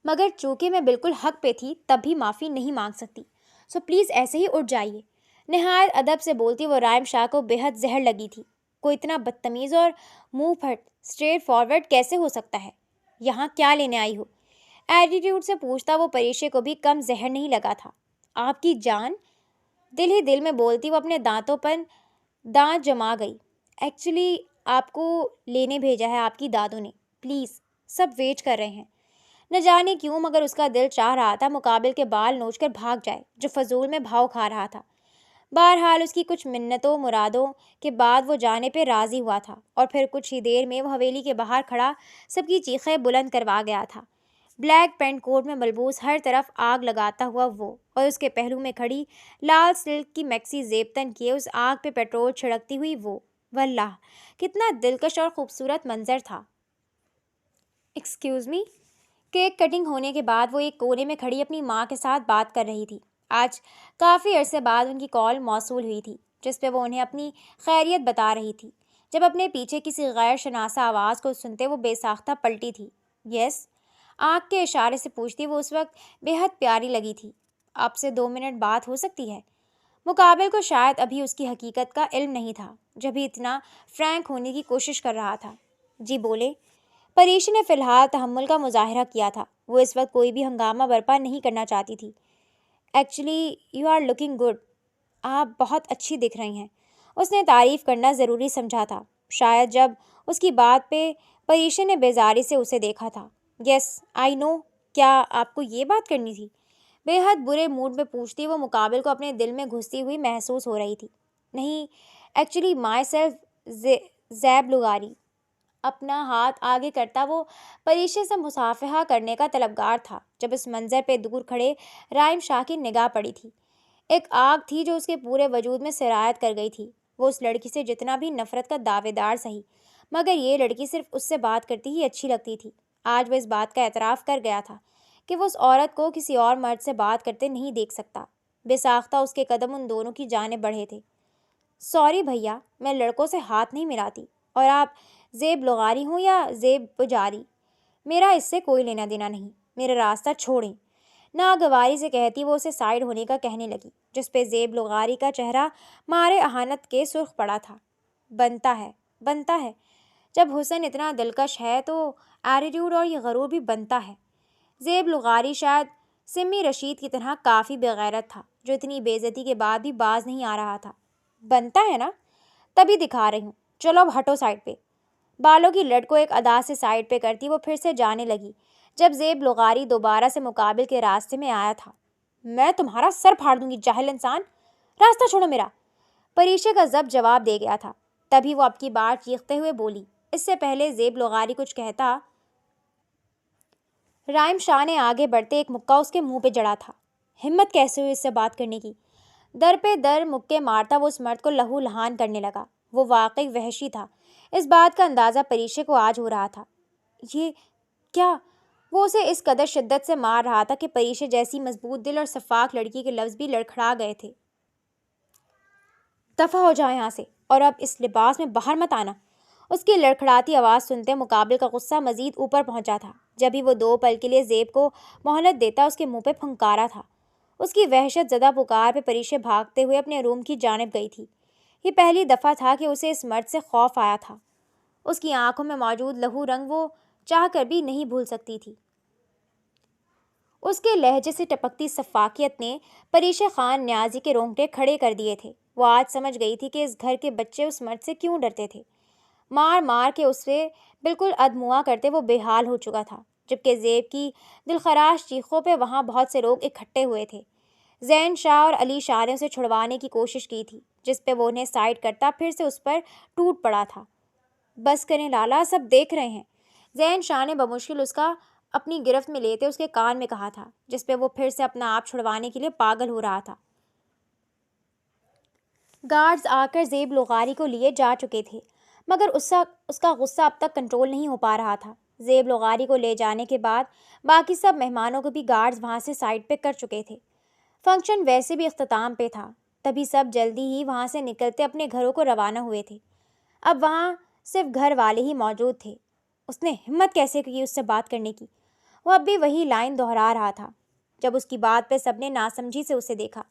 مگر چونکہ میں بالکل حق پہ تھی تب بھی معافی نہیں مانگ سکتی، سو پلیز ایسے ہی اٹھ جائیے۔ نہایت ادب سے بولتی وہ رائم شاہ کو بےحد زہر لگی تھی۔ کوئی اتنا بدتمیز اور منہ پھٹ اسٹریٹ فارورڈ کیسے ہو سکتا ہے؟ یہاں کیا لینے آئی ہو؟ ایٹیٹیوڈ سے پوچھتا وہ پریشے کو بھی کم زہر نہیں لگا تھا۔ آپ کی جان، دل ہی دل میں بولتی وہ اپنے دانتوں پر دانت جما گئی۔ ایکچولی آپ کو لینے بھیجا ہے آپ کی دادوں نے، پلیز سب ویٹ کر رہے ہیں۔ نہ جانے کیوں مگر اس کا دل چاہ رہا تھا مقابل کے بال نوچ کر بھاگ جائے جو فضول میں بھاؤ کھا رہا تھا۔ بہرحال اس کی کچھ منتوں مرادوں کے بعد وہ جانے پہ راضی ہوا تھا، اور پھر کچھ ہی دیر میں وہ حویلی کے باہر کھڑا سب کی چیخیں بلند کروا گیا تھا۔ بلیک پینٹ کوٹ میں ملبوس ہر طرف آگ لگاتا ہوا وہ، اور اس کے پہلو میں کھڑی لال سلک کی میکسی زیبتن کیے اس آگ پہ پیٹرول چھڑکتی ہوئی وہ، واللہ کتنا دلکش اور خوبصورت منظر تھا۔ Excuse me. کیک کٹنگ ہونے کے بعد وہ ایک کونے میں کھڑی اپنی ماں کے ساتھ بات کر رہی تھی۔ آج کافی عرصے بعد ان کی کال موصول ہوئی تھی جس پہ وہ انہیں اپنی خیریت بتا رہی تھی۔ جب اپنے پیچھے کسی غیر شناسہ آواز کو سنتے وہ بے ساختہ پلٹی تھی۔ یس، آنکھ کے اشارے سے پوچھتی وہ اس وقت بے حد پیاری لگی تھی۔ آپ سے 2 منٹ بات ہو سکتی ہے؟ مقابل کو شاید ابھی اس کی حقیقت کا علم نہیں تھا، جب ہی اتنا فرینک ہونے کی کوشش کر رہا تھا۔ جی بولے۔ پریش نے فی الحال تحمل کا مظاہرہ کیا تھا، وہ اس وقت کوئی بھی ہنگامہ برپا نہیں کرنا چاہتی تھی۔ Actually you are looking good, آپ بہت اچھی دکھ رہی ہیں۔ اس نے تعریف کرنا ضروری سمجھا تھا، شاید جب اس کی بات پہ پریش نے بیزاری سے اسے دیکھا تھا۔ یس آئی نو، کیا آپ کو یہ بات کرنی تھی؟ بے حد برے موڈ میں پوچھتی وہ مقابل کو اپنے دل میں گھستی ہوئی محسوس ہو رہی تھی۔ نہیں، ایکچولی مائی سیلف زیب لغاری۔ اپنا ہاتھ آگے کرتا وہ پریشے سے مصافحہ کرنے کا طلبگار تھا جب اس منظر پہ دور کھڑے رائم شاہ کی نگاہ پڑی تھی۔ ایک آگ تھی جو اس کے پورے وجود میں سرایت کر گئی تھی۔ وہ اس لڑکی سے جتنا بھی نفرت کا دعوے دار سہی، مگر یہ لڑکی صرف اس سے بات کرتی ہی اچھی لگتی تھی۔ آج وہ اس بات کا اعتراف کر گیا تھا کہ وہ اس عورت کو کسی اور مرد سے بات کرتے نہیں دیکھ سکتا۔ بے ساختہ اس کے قدم ان دونوں کی جانب بڑھے تھے۔ سوری بھیا، میں لڑکوں سے ہاتھ نہیں ملاتی، اور آپ زیب لغاری ہوں یا زیب پجاری، میرا اس سے کوئی لینا دینا نہیں، میرا راستہ چھوڑیں۔ ناگواری سے کہتی وہ اسے سائڈ ہونے کا کہنے لگی، جس پہ زیب لغاری کا چہرہ مارے اہانت کے سرخ پڑا تھا۔ بنتا ہے، جب حسن اتنا دلکش ہے تو ایٹیٹیوڈ اور یہ غرور بھی بنتا ہے۔ زیب لغاری شاید سمی رشید کی طرح کافی بغیرت تھا جو اتنی بے عزتی کے بعد بھی باز نہیں آ رہا تھا۔ بنتا ہے نا، تبھی دکھا رہی ہوں، چلو اب ہٹو سائڈ پہ۔ بالوں کی لٹ کو ایک ادا سے سائڈ پہ کرتی وہ پھر سے جانے لگی جب زیب لغاری دوبارہ سے مقابل کے راستے میں آیا تھا۔ میں تمہارا سر پھاڑ دوں گی جاہل انسان، راستہ چھوڑو میرا۔ پریشے کا ضبط جواب دے گیا تھا، تبھی وہ اب کی بار چیختے ہوئے بولی۔ اس سے پہلے زیب لغاری کچھ کہتا، رائم شاہ نے آگے بڑھتے ایک مکہ اس کے منہ پہ جڑا تھا۔ ہمت کیسے ہوئی اس سے بات کرنے کی؟ در پہ در مکے مارتا وہ اس مرد کو لہو لہان کرنے لگا۔ وہ واقعی وحشی تھا، اس بات کا اندازہ پریشے کو آج ہو رہا تھا۔ یہ کیا؟ وہ اسے اس قدر شدت سے مار رہا تھا کہ پریشے جیسی مضبوط دل اور شفاق لڑکی کے لفظ بھی لڑکھڑا گئے تھے۔ دفع ہو جاؤ یہاں سے، اور اب اس لباس میں باہر مت آنا۔ اس کی لڑکھڑاتی آواز سنتے مقابل کا غصہ مزید اوپر پہنچا تھا۔ جب ہی وہ 2 پل کے لیے زیب کو مہلت دیتا اس کے منہ پہ پھنکارا تھا۔ اس کی وحشت زدہ پکار پہ پریشے بھاگتے ہوئے اپنے روم کی جانب گئی تھی۔ یہ پہلی دفعہ تھا کہ اسے اس مرد سے خوف آیا تھا۔ اس کی آنکھوں میں موجود لہو رنگ وہ چاہ کر بھی نہیں بھول سکتی تھی۔ اس کے لہجے سے ٹپکتی شفافیت نے پریشے خان نیازی کے رونگٹے کھڑے کر دیے تھے۔ وہ آج سمجھ گئی تھی کہ اس گھر کے بچے اس مرد سے کیوں ڈرتے تھے۔ مار مار کے اسے بالکل ادموا کرتے وہ بے حال ہو چکا تھا۔ جبکہ زیب کی دلخراش چیخوں پہ وہاں بہت سے لوگ اکٹھے ہوئے تھے۔ زین شاہ اور علی شاہ نے اسے چھڑوانے کی کوشش کی تھی، جس پہ وہ انہیں سائڈ کرتا پھر سے اس پر ٹوٹ پڑا تھا۔ بس کریں لالا، سب دیکھ رہے ہیں، زین شاہ نے بمشکل اس کا اپنی گرفت میں لیتے اس کے کان میں کہا تھا، جس پہ وہ پھر سے اپنا آپ چھڑوانے کے لیے پاگل ہو رہا تھا۔ گارڈز آ کر زیب لغاری کو لیے جا چکے تھے، مگر اس کا غصہ اب تک کنٹرول نہیں ہو پا رہا تھا۔ زیب لغاری کو لے جانے کے بعد باقی سب مہمانوں کو بھی گارڈز وہاں سے سائڈ پہ کر چکے تھے۔ فنکشن ویسے بھی اختتام پہ تھا، تبھی سب جلدی ہی وہاں سے نکلتے اپنے گھروں کو روانہ ہوئے تھے۔ اب وہاں صرف گھر والے ہی موجود تھے۔ اس نے ہمت کیسے کی اس سے بات کرنے کی؟ وہ اب بھی وہی لائن دہرا رہا تھا۔ جب اس کی بات پہ سب نے ناسمجھی سے اسے دیکھا،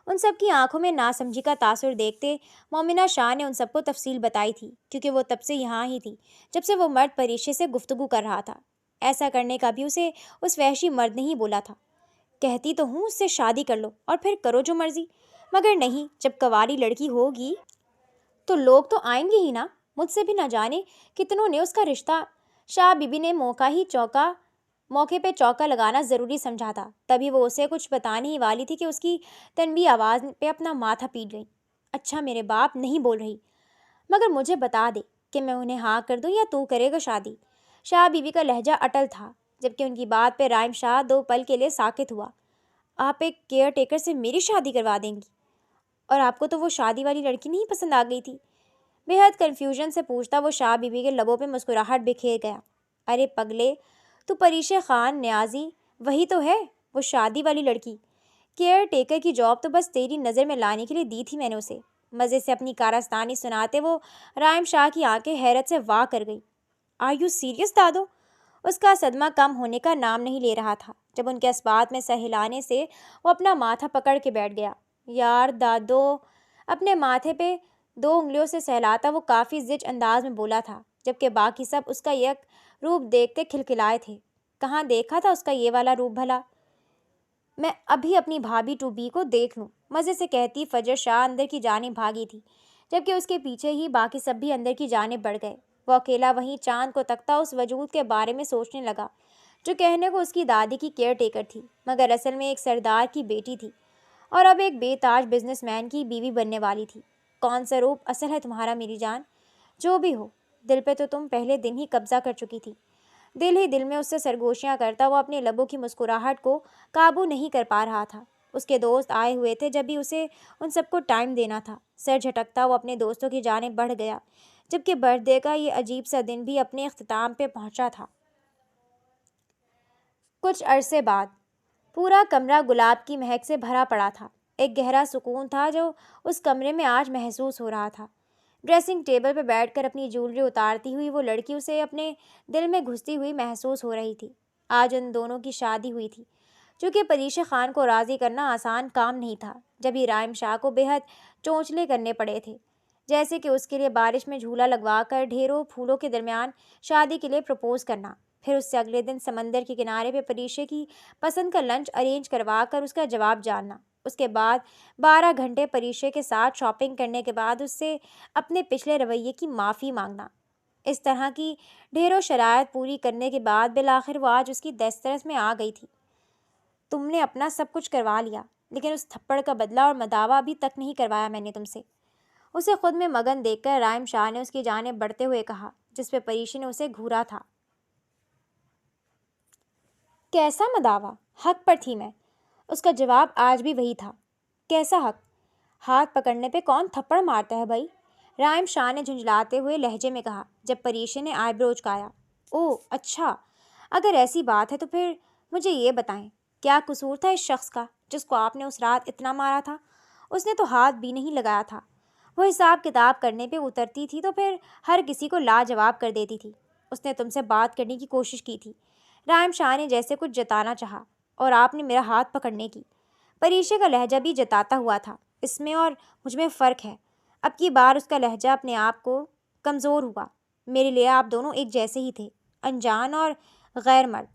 ان سب کی آنکھوں میں ناسمجھی کا تاثر دیکھتے مومنہ شاہ نے ان سب کو تفصیل بتائی تھی، کیونکہ وہ تب سے یہاں ہی تھی جب سے وہ مرد پریشے سے گفتگو کر رہا تھا۔ ایسا کرنے کا بھی اسے اس وحشی مرد نے ہی بولا تھا۔ کہتی تو ہوں اس سے شادی کر لو اور پھر کرو جو مرضی، مگر نہیں، جب کنواری لڑکی ہوگی تو لوگ تو آئیں گے ہی نا۔ مجھ سے بھی نہ جانے کتنوں نے اس کا رشتہ۔ شاہ بی بی نے موقع پہ چوکا لگانا ضروری سمجھا تھا، تبھی وہ اسے کچھ بتانے ہی والی تھی کہ اس کی تنبیہ آواز پہ اپنا ماتھا پیٹ گئی۔ اچھا میرے باپ نہیں بول رہی، مگر مجھے بتا دے کہ میں انہیں ہاں کر دوں یا تو کرے گا شادی؟ شاہ بی بی کا لہجہ اٹل تھا، جبکہ ان کی بات پہ رائم شاہ 2 پل کے لیے ساکت ہوا۔ آپ ایک کیئر ٹیکر سے میری شادی کروا دیں گی؟ اور آپ کو تو وہ شادی والی لڑکی نہیں پسند آ گئی تھی؟ بے حد کنفیوژن سے پوچھتا وہ شاہ بی بی کے لبوں پہ مسکراہٹ بکھیر گیا۔ ارے پگلے، تو پریشے خان نیازی وہی تو ہے، وہ شادی والی لڑکی۔ کیئر ٹیکر کی جاب تو بس تیری نظر میں لانے کے لیے دی تھی میں نے اسے۔ مزے سے اپنی کارستانی سناتے وہ رائم شاہ کی آنکھیں حیرت سے واہ کر گئی۔ آر یو سیریس دادو؟ اس کا صدمہ کم ہونے کا نام نہیں لے رہا تھا جب ان کے اسبات میں سر ہلانے سے وہ اپنا ماتھا پکڑ کے بیٹھ گیا۔ یار دادو، اپنے ماتھے پہ 2 انگلیوں سے سہلاتا وہ کافی زج انداز میں بولا تھا، جبکہ باقی سب اس کا یک روپ دیکھتے کھلکھلائے تھے۔ کہاں دیکھا تھا اس کا یہ والا روپ بھلا؟ میں ابھی اپنی بھابھی ٹو بی کو دیکھ لوں، مزے سے کہتی فجر شاہ اندر کی جانب بھاگی تھی، جبکہ اس کے پیچھے ہی باقی سب بھی اندر کی جانب بڑھ گئے۔ وہ اکیلا وہیں چاند کو تکتا اس وجود کے بارے میں سوچنے لگا جو کہنے کو اس کی دادی کی کیئر ٹیکر تھی، مگر اصل میں ایک سردار کی بیٹی تھی اور اب ایک بے تاج بزنس مین کی بیوی بننے والی تھی۔ کون سا روپ اصل ہے تمہارا میری جان؟ جو بھی ہو، دل پہ تو تم پہلے دن ہی قبضہ کر چکی تھی۔ دل ہی دل میں اس سے سرگوشیاں کرتا وہ اپنے لبوں کی مسکراہٹ کو قابو نہیں کر پا رہا تھا۔ اس کے دوست آئے ہوئے تھے، جب بھی اسے ان سب کو ٹائم دینا تھا۔ سر جھٹکتا وہ اپنے دوستوں کی جانب بڑھ گیا، جبکہ برتھ ڈے کا یہ عجیب سا دن بھی اپنے اختتام پہ پہنچا تھا۔ کچھ عرصے بعد پورا کمرہ گلاب کی مہک سے بھرا پڑا تھا۔ ایک گہرا سکون تھا جو اس کمرے میں آج محسوس ہو رہا تھا۔ ڈریسنگ ٹیبل پہ بیٹھ کر اپنی جیولری اتارتی ہوئی وہ لڑکی اسے اپنے دل میں گھستی ہوئی محسوس ہو رہی تھی۔ آج ان دونوں کی شادی ہوئی تھی، چونکہ پریشے خان کو راضی کرنا آسان کام نہیں تھا، جب ہی رائم شاہ کو بے حد چونچلے کرنے پڑے تھے، جیسے کہ اس کے لیے بارش میں جھولا لگوا کر ڈھیروں پھولوں کے درمیان شادی کے لیے پرپوز کرنا، پھر اس سے اگلے دن سمندر کے کنارے پہ پریشے کی پسند کا لنچ ارینج کروا کر اس کا جواب جاننا، اس کے بعد 12 گھنٹے پریشے کے ساتھ شاپنگ کرنے کے بعد اس سے اپنے پچھلے رویے کی معافی مانگنا۔ اس طرح کی ڈھیروں شرائط پوری کرنے کے بعد بالآخر وہ آج اس کی دسترس میں آ گئی تھی۔ تم نے اپنا سب کچھ کروا لیا، لیکن اس تھپڑ کا بدلہ اور مداوع ابھی تک نہیں کروایا میں نے تم سے۔ اسے خود میں مگن دیکھ کر رائم شاہ نے اس کی جانب بڑھتے ہوئے کہا، جس پہ پریشی نے اسے گھورا تھا۔ کیسا مداوع؟ حق پر تھی میں۔ اس کا جواب آج بھی وہی تھا۔ کیسا حق؟ ہاتھ پکڑنے پہ کون تھپڑ مارتا ہے بھائی؟ رائم شاہ نے جھنجھلاتے ہوئے لہجے میں کہا، جب پریشے نے آئی برو اچکایا۔ اوہ اچھا، اگر ایسی بات ہے تو پھر مجھے یہ بتائیں، کیا قصور تھا اس شخص کا جس کو آپ نے اس رات اتنا مارا تھا؟ اس نے تو ہاتھ بھی نہیں لگایا تھا۔ وہ حساب کتاب کرنے پہ اترتی تھی تو پھر ہر کسی کو لاجواب کر دیتی تھی۔ اس نے تم سے بات کرنے کی کوشش کی تھی۔ رائم شاہ نے جیسے کچھ جتانا چاہا، اور آپ نے میرا ہاتھ پکڑنے کی۔ پریشے کا لہجہ بھی جتاتا ہوا تھا۔ اس میں اور مجھ میں فرق ہے۔ اب کی بار اس کا لہجہ اپنے آپ کو کمزور ہوا۔ میرے لیے آپ دونوں ایک جیسے ہی تھے، انجان اور غیر مرد۔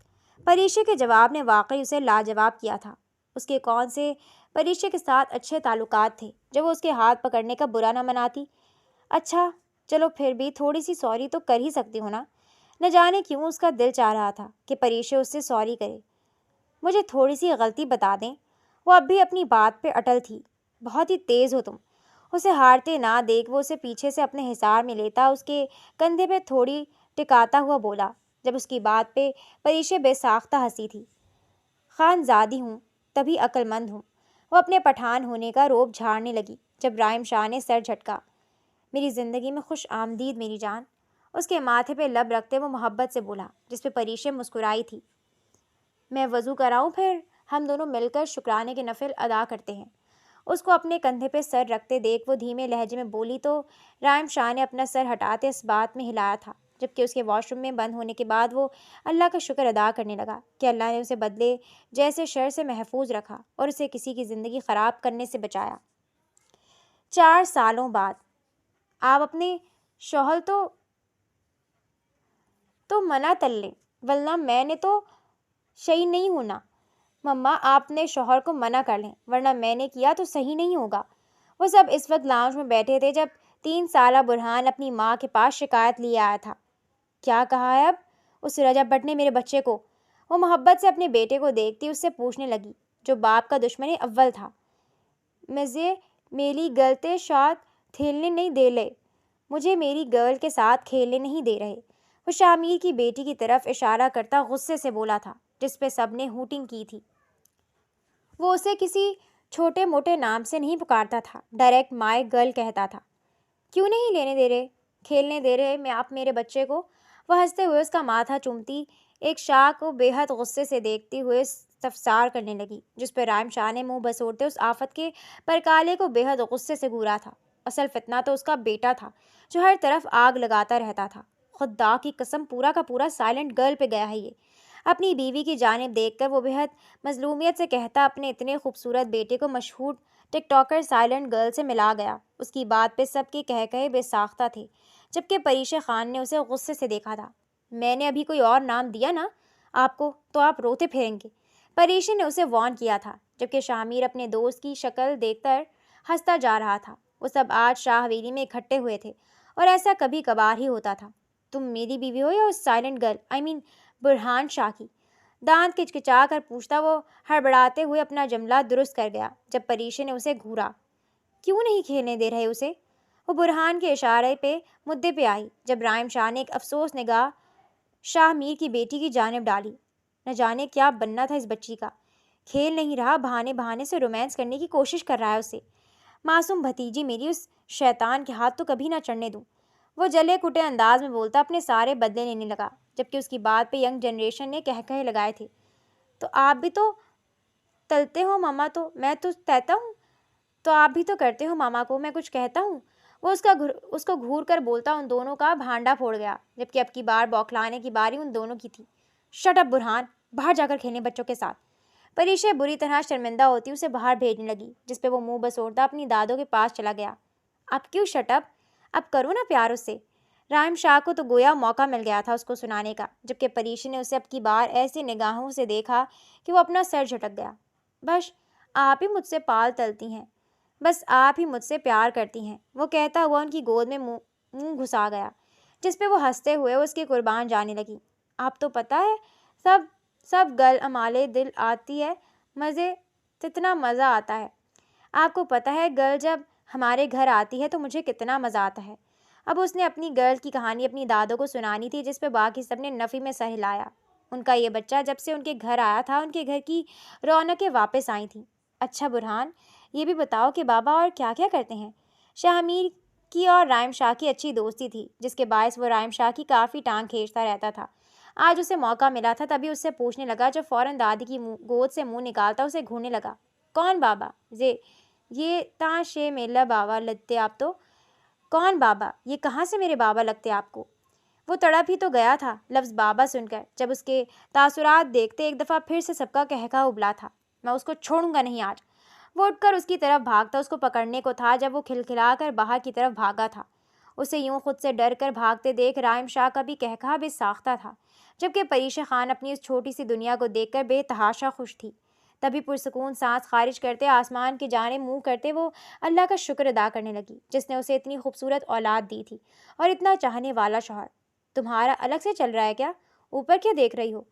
پریشے کے جواب نے واقعی اسے لاجواب کیا تھا۔ اس کے کون سے پریشے کے ساتھ اچھے تعلقات تھے جو وہ اس کے ہاتھ پکڑنے کا برا نہ مناتی؟ اچھا چلو، پھر بھی تھوڑی سی سوری تو کر ہی سکتی ہو نا؟ نہ جانے کیوں اس کا دل چاہ رہا تھا کہ پریشے اس سے سوری کرے۔ مجھے تھوڑی سی غلطی بتا دیں۔ وہ اب بھی اپنی بات پہ اٹل تھی۔ بہت ہی تیز ہو تم۔ اسے ہارتے نہ دیکھ وہ اسے پیچھے سے اپنے حصار میں لیتا اس کے کندھے پہ تھوڑی ٹکاتا ہوا بولا، جب اس کی بات پہ پریشے بے ساختہ ہنسی تھی۔ خانزادی ہوں، تبھی عقل مند ہوں۔ وہ اپنے پٹھان ہونے کا روب جھاڑنے لگی جب رائم شاہ نے سر جھٹکا۔ میری زندگی میں خوش آمدید میری جان، اس کے ماتھے پہ لب رکھتے وہ محبت سے بولا، جس پہ پریشے مسکرائی تھی۔ میں وضو کراؤں، پھر ہم دونوں مل کر شکرانے کے نفل ادا کرتے ہیں۔ اس کو اپنے کندھے پہ سر رکھتے دیکھ وہ دھیمے لہجے میں بولی تو رائم شاہ نے اپنا سر ہٹاتے اس بات میں ہلایا تھا، جبکہ اس کے واش روم میں بند ہونے کے بعد وہ اللہ کا شکر ادا کرنے لگا کہ اللہ نے اسے بدلے جیسے شر سے محفوظ رکھا اور اسے کسی کی زندگی خراب کرنے سے بچایا۔ 4 سالوں بعد آپ اپنے شوہر تو منع تل لیں، ورنہ میں نے تو صحیح نہیں ہونا۔ مما آپ اپنے شوہر کو منع کر لیں، ورنہ میں نے کیا تو صحیح نہیں ہوگا۔ وہ سب اس وقت لاؤنج میں بیٹھے تھے جب 3 سالہ برہان اپنی ماں کے پاس شکایت لیے آیا تھا۔ کیا کہا ہے اب اس رجب بٹ نے میرے بچے کو؟ وہ محبت سے اپنے بیٹے کو دیکھتی اس سے پوچھنے لگی، جو باپ کا دشمن اول تھا۔ مجھے میری گرل کے ساتھ کھیلنے نہیں دے لے، مجھے میری گرل کے ساتھ کھیلنے نہیں دے رہے۔ وہ شامیر کی بیٹی کی طرف اشارہ کرتا غصے سے بولا تھا، جس پہ سب نے ہوٹنگ کی تھی۔ وہ اسے کسی چھوٹے موٹے نام سے نہیں پکارتا تھا، ڈائریکٹ مائی گرل کہتا تھا۔ کیوں نہیں لینے دے رہے، کھیلنے دے رہے میں آپ میرے بچے کو؟ وہ ہنستے ہوئے اس کا ماتھا چومتی ایک شاہ کو بے حد غصے سے دیکھتی ہوئے استفسار کرنے لگی، جس پہ رائم شاہ نے منہ بسوڑتے اس آفت کے پرکالے کو بے حد غصے سے گھورا تھا۔ اصل فتنہ تو اس کا بیٹا تھا، جو ہر طرف آگ لگاتا رہتا تھا۔ خدا کی قسم پورا کا پورا سائلنٹ گرل پہ گیا ہے یہ۔ اپنی بیوی کی جانب دیکھ کر وہ بے حد مظلومیت سے کہتا اپنے اتنے خوبصورت بیٹے کو مشہور ٹک ٹاکر سائلنٹ گرل سے ملا گیا۔ اس کی بات پہ سب کے کہے بے ساختہ تھے، جبکہ پریشے خان نے اسے غصے سے دیکھا تھا۔ میں نے ابھی کوئی اور نام دیا نا آپ کو تو آپ روتے پھریں گے، پریشے نے اسے وارن کیا تھا، جبکہ شامیر اپنے دوست کی شکل دیکھ کر ہنستا جا رہا تھا۔ وہ سب آج شاہ حویلی میں اکٹھے ہوئے تھے اور ایسا کبھی کبھار ہی ہوتا تھا۔ تم میری بیوی ہو یا اس سائلنٹ گرل برہان شاہ کی؟ دانت کچکچا کر پوچھتا وہ ہڑبڑاتے ہوئے اپنا جملہ درست کر گیا جب پریشے نے اسے گھورا۔ کیوں نہیں کھیلنے دے رہے اسے؟ وہ برہان کے اشارے پہ مدعے پہ آئی جب رائم شاہ نے ایک افسوس نگاہ شاہ میر کی بیٹی کی جانب ڈالی۔ نہ جانے کیا بننا تھا اس بچی کا، کھیل نہیں رہا، بہانے سے رومانس کرنے کی کوشش کر رہا ہے اسے۔ معصوم بھتیجی میری، اس شیطان کے ہاتھ تو کبھی نہ چڑھنے دوں۔ وہ جلے کٹے انداز میں بولتا اپنے سارے بدلے لینے لگا، جبکہ اس کی بات پہ ینگ جنریشن نے کہے لگائے تھے، تو آپ بھی تو تلتے ہو ماما، تو میں تو تہتا ہوں، تو آپ بھی تو کرتے ہو ماما کو میں کچھ کہتا ہوں۔ وہ اس کو گھور کر بولتا ان دونوں کا بھانڈا پھوڑ گیا، جبکہ اب کی بار بوکھلانے کی باری ان دونوں کی تھی۔ شٹ اپ برہان، باہر جا کر کھیلیں بچوں کے ساتھ۔ پریشے بری طرح شرمندہ ہوتی اسے باہر بھیجنے لگی، جس پہ وہ منہ بسوڑتا اپنی دادوں کے پاس چلا گیا۔ اب کیوں شٹ اپ، اب کرو نا پیار اس سے۔ رائم شاہ کو تو گویا موقع مل گیا تھا اس کو سنانے کا، جبکہ پریشے نے اسے اب کی بار ایسی نگاہوں سے دیکھا کہ وہ اپنا سر جھٹک گیا۔ بس آپ ہی مجھ سے پال تلتی ہیں، بس آپ ہی مجھ سے پیار کرتی ہیں، وہ کہتا ہوا ان کی گود میں منہ گھسا گیا، جس پہ وہ ہنستے ہوئے اس کے قربان جانے لگی۔ آپ تو پتہ ہے سب گل امالے دل آتی ہے، مزے کتنا مزہ آتا ہے۔ آپ کو پتہ ہے گرل جب ہمارے گھر آتی ہے تو مجھے کتنا مزہ آتا ہے۔ اب اس نے اپنی گرل کی کہانی اپنی دادوں کو سنانی تھی، جس پہ باقی سب نے نفی میں سر ہلایا۔ ان کا یہ بچہ جب سے ان کے گھر آیا تھا ان کے گھر کی رونقیں واپس آئی تھیں۔ اچھا برہان، یہ بھی بتاؤ کہ بابا اور کیا کیا کرتے ہیں؟ شاہ میر کی اور رائم شاہ کی اچھی دوستی تھی، جس کے باعث وہ رائم شاہ کی کافی ٹانگ کھینچتا رہتا تھا۔ آج اسے موقع ملا تھا تبھی اس سے پوچھنے لگا، جو فوراً دادی کی گود سے منہ نکالتا اسے گھورنے لگا۔ کون بابا؟ یہ تاں شے میلا بابا لگتے آپ تو۔ کون بابا؟ یہ کہاں سے میرے بابا لگتے آپ کو؟ وہ تڑپ ہی تو گیا تھا لفظ بابا سن کر، جب اس کے تاثرات دیکھتے ایک دفعہ پھر سے سب کا کہکا ابلا تھا۔ میں اس کو چھوڑوں گا نہیں آج۔ وہ اٹھ کر اس کی طرف بھاگتا اس کو پکڑنے کو تھا جب وہ کھلکھلا کر باہر کی طرف بھاگا تھا۔ اسے یوں خود سے ڈر کر بھاگتے دیکھ رائم شاہ کا بھی کہکا بے ساختہ تھا، جبکہ پریشے خان اپنی اس چھوٹی سی دنیا کو دیکھ کر بے تحاشا خوش تھی۔ تبھی پرسکون سانس خارج کرتے آسمان کی جانب منہ کرتے وہ اللہ کا شکر ادا کرنے لگی، جس نے اسے اتنی خوبصورت اولاد دی تھی اور اتنا چاہنے والا شوہر۔ تمہارا الگ سے چل رہا ہے کیا؟ اوپر کیا دیکھ رہی ہو؟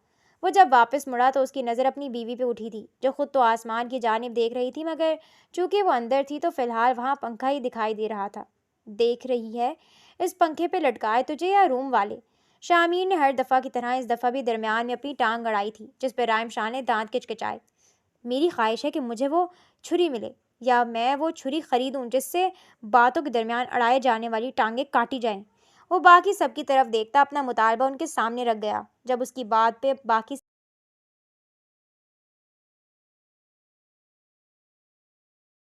وہ جب واپس مڑا تو اس کی نظر اپنی بیوی پہ اٹھی تھی، جو خود تو آسمان کی جانب دیکھ رہی تھی، مگر چونکہ وہ اندر تھی تو فی الحال وہاں پنکھا ہی دکھائی دے رہا تھا۔ دیکھ رہی ہے اس پنکھے پہ لٹکائے تجھے یا روم والے؟ شامیر نے ہر دفعہ کی طرح اس دفعہ بھی درمیان میں اپنی ٹانگ اڑائی تھی، جس پہ رائم شاہ نے دانت کچکچائے۔ میری خواہش ہے کہ مجھے وہ چھری ملے، یا میں وہ چھری خریدوں جس سے باتوں کے درمیان اڑائے جانے والی ٹانگیں کاٹی جائیں۔ وہ باقی سب کی طرف دیکھتا اپنا مطالبہ ان کے سامنے رکھ گیا۔ جب اس کی بات پہ باقی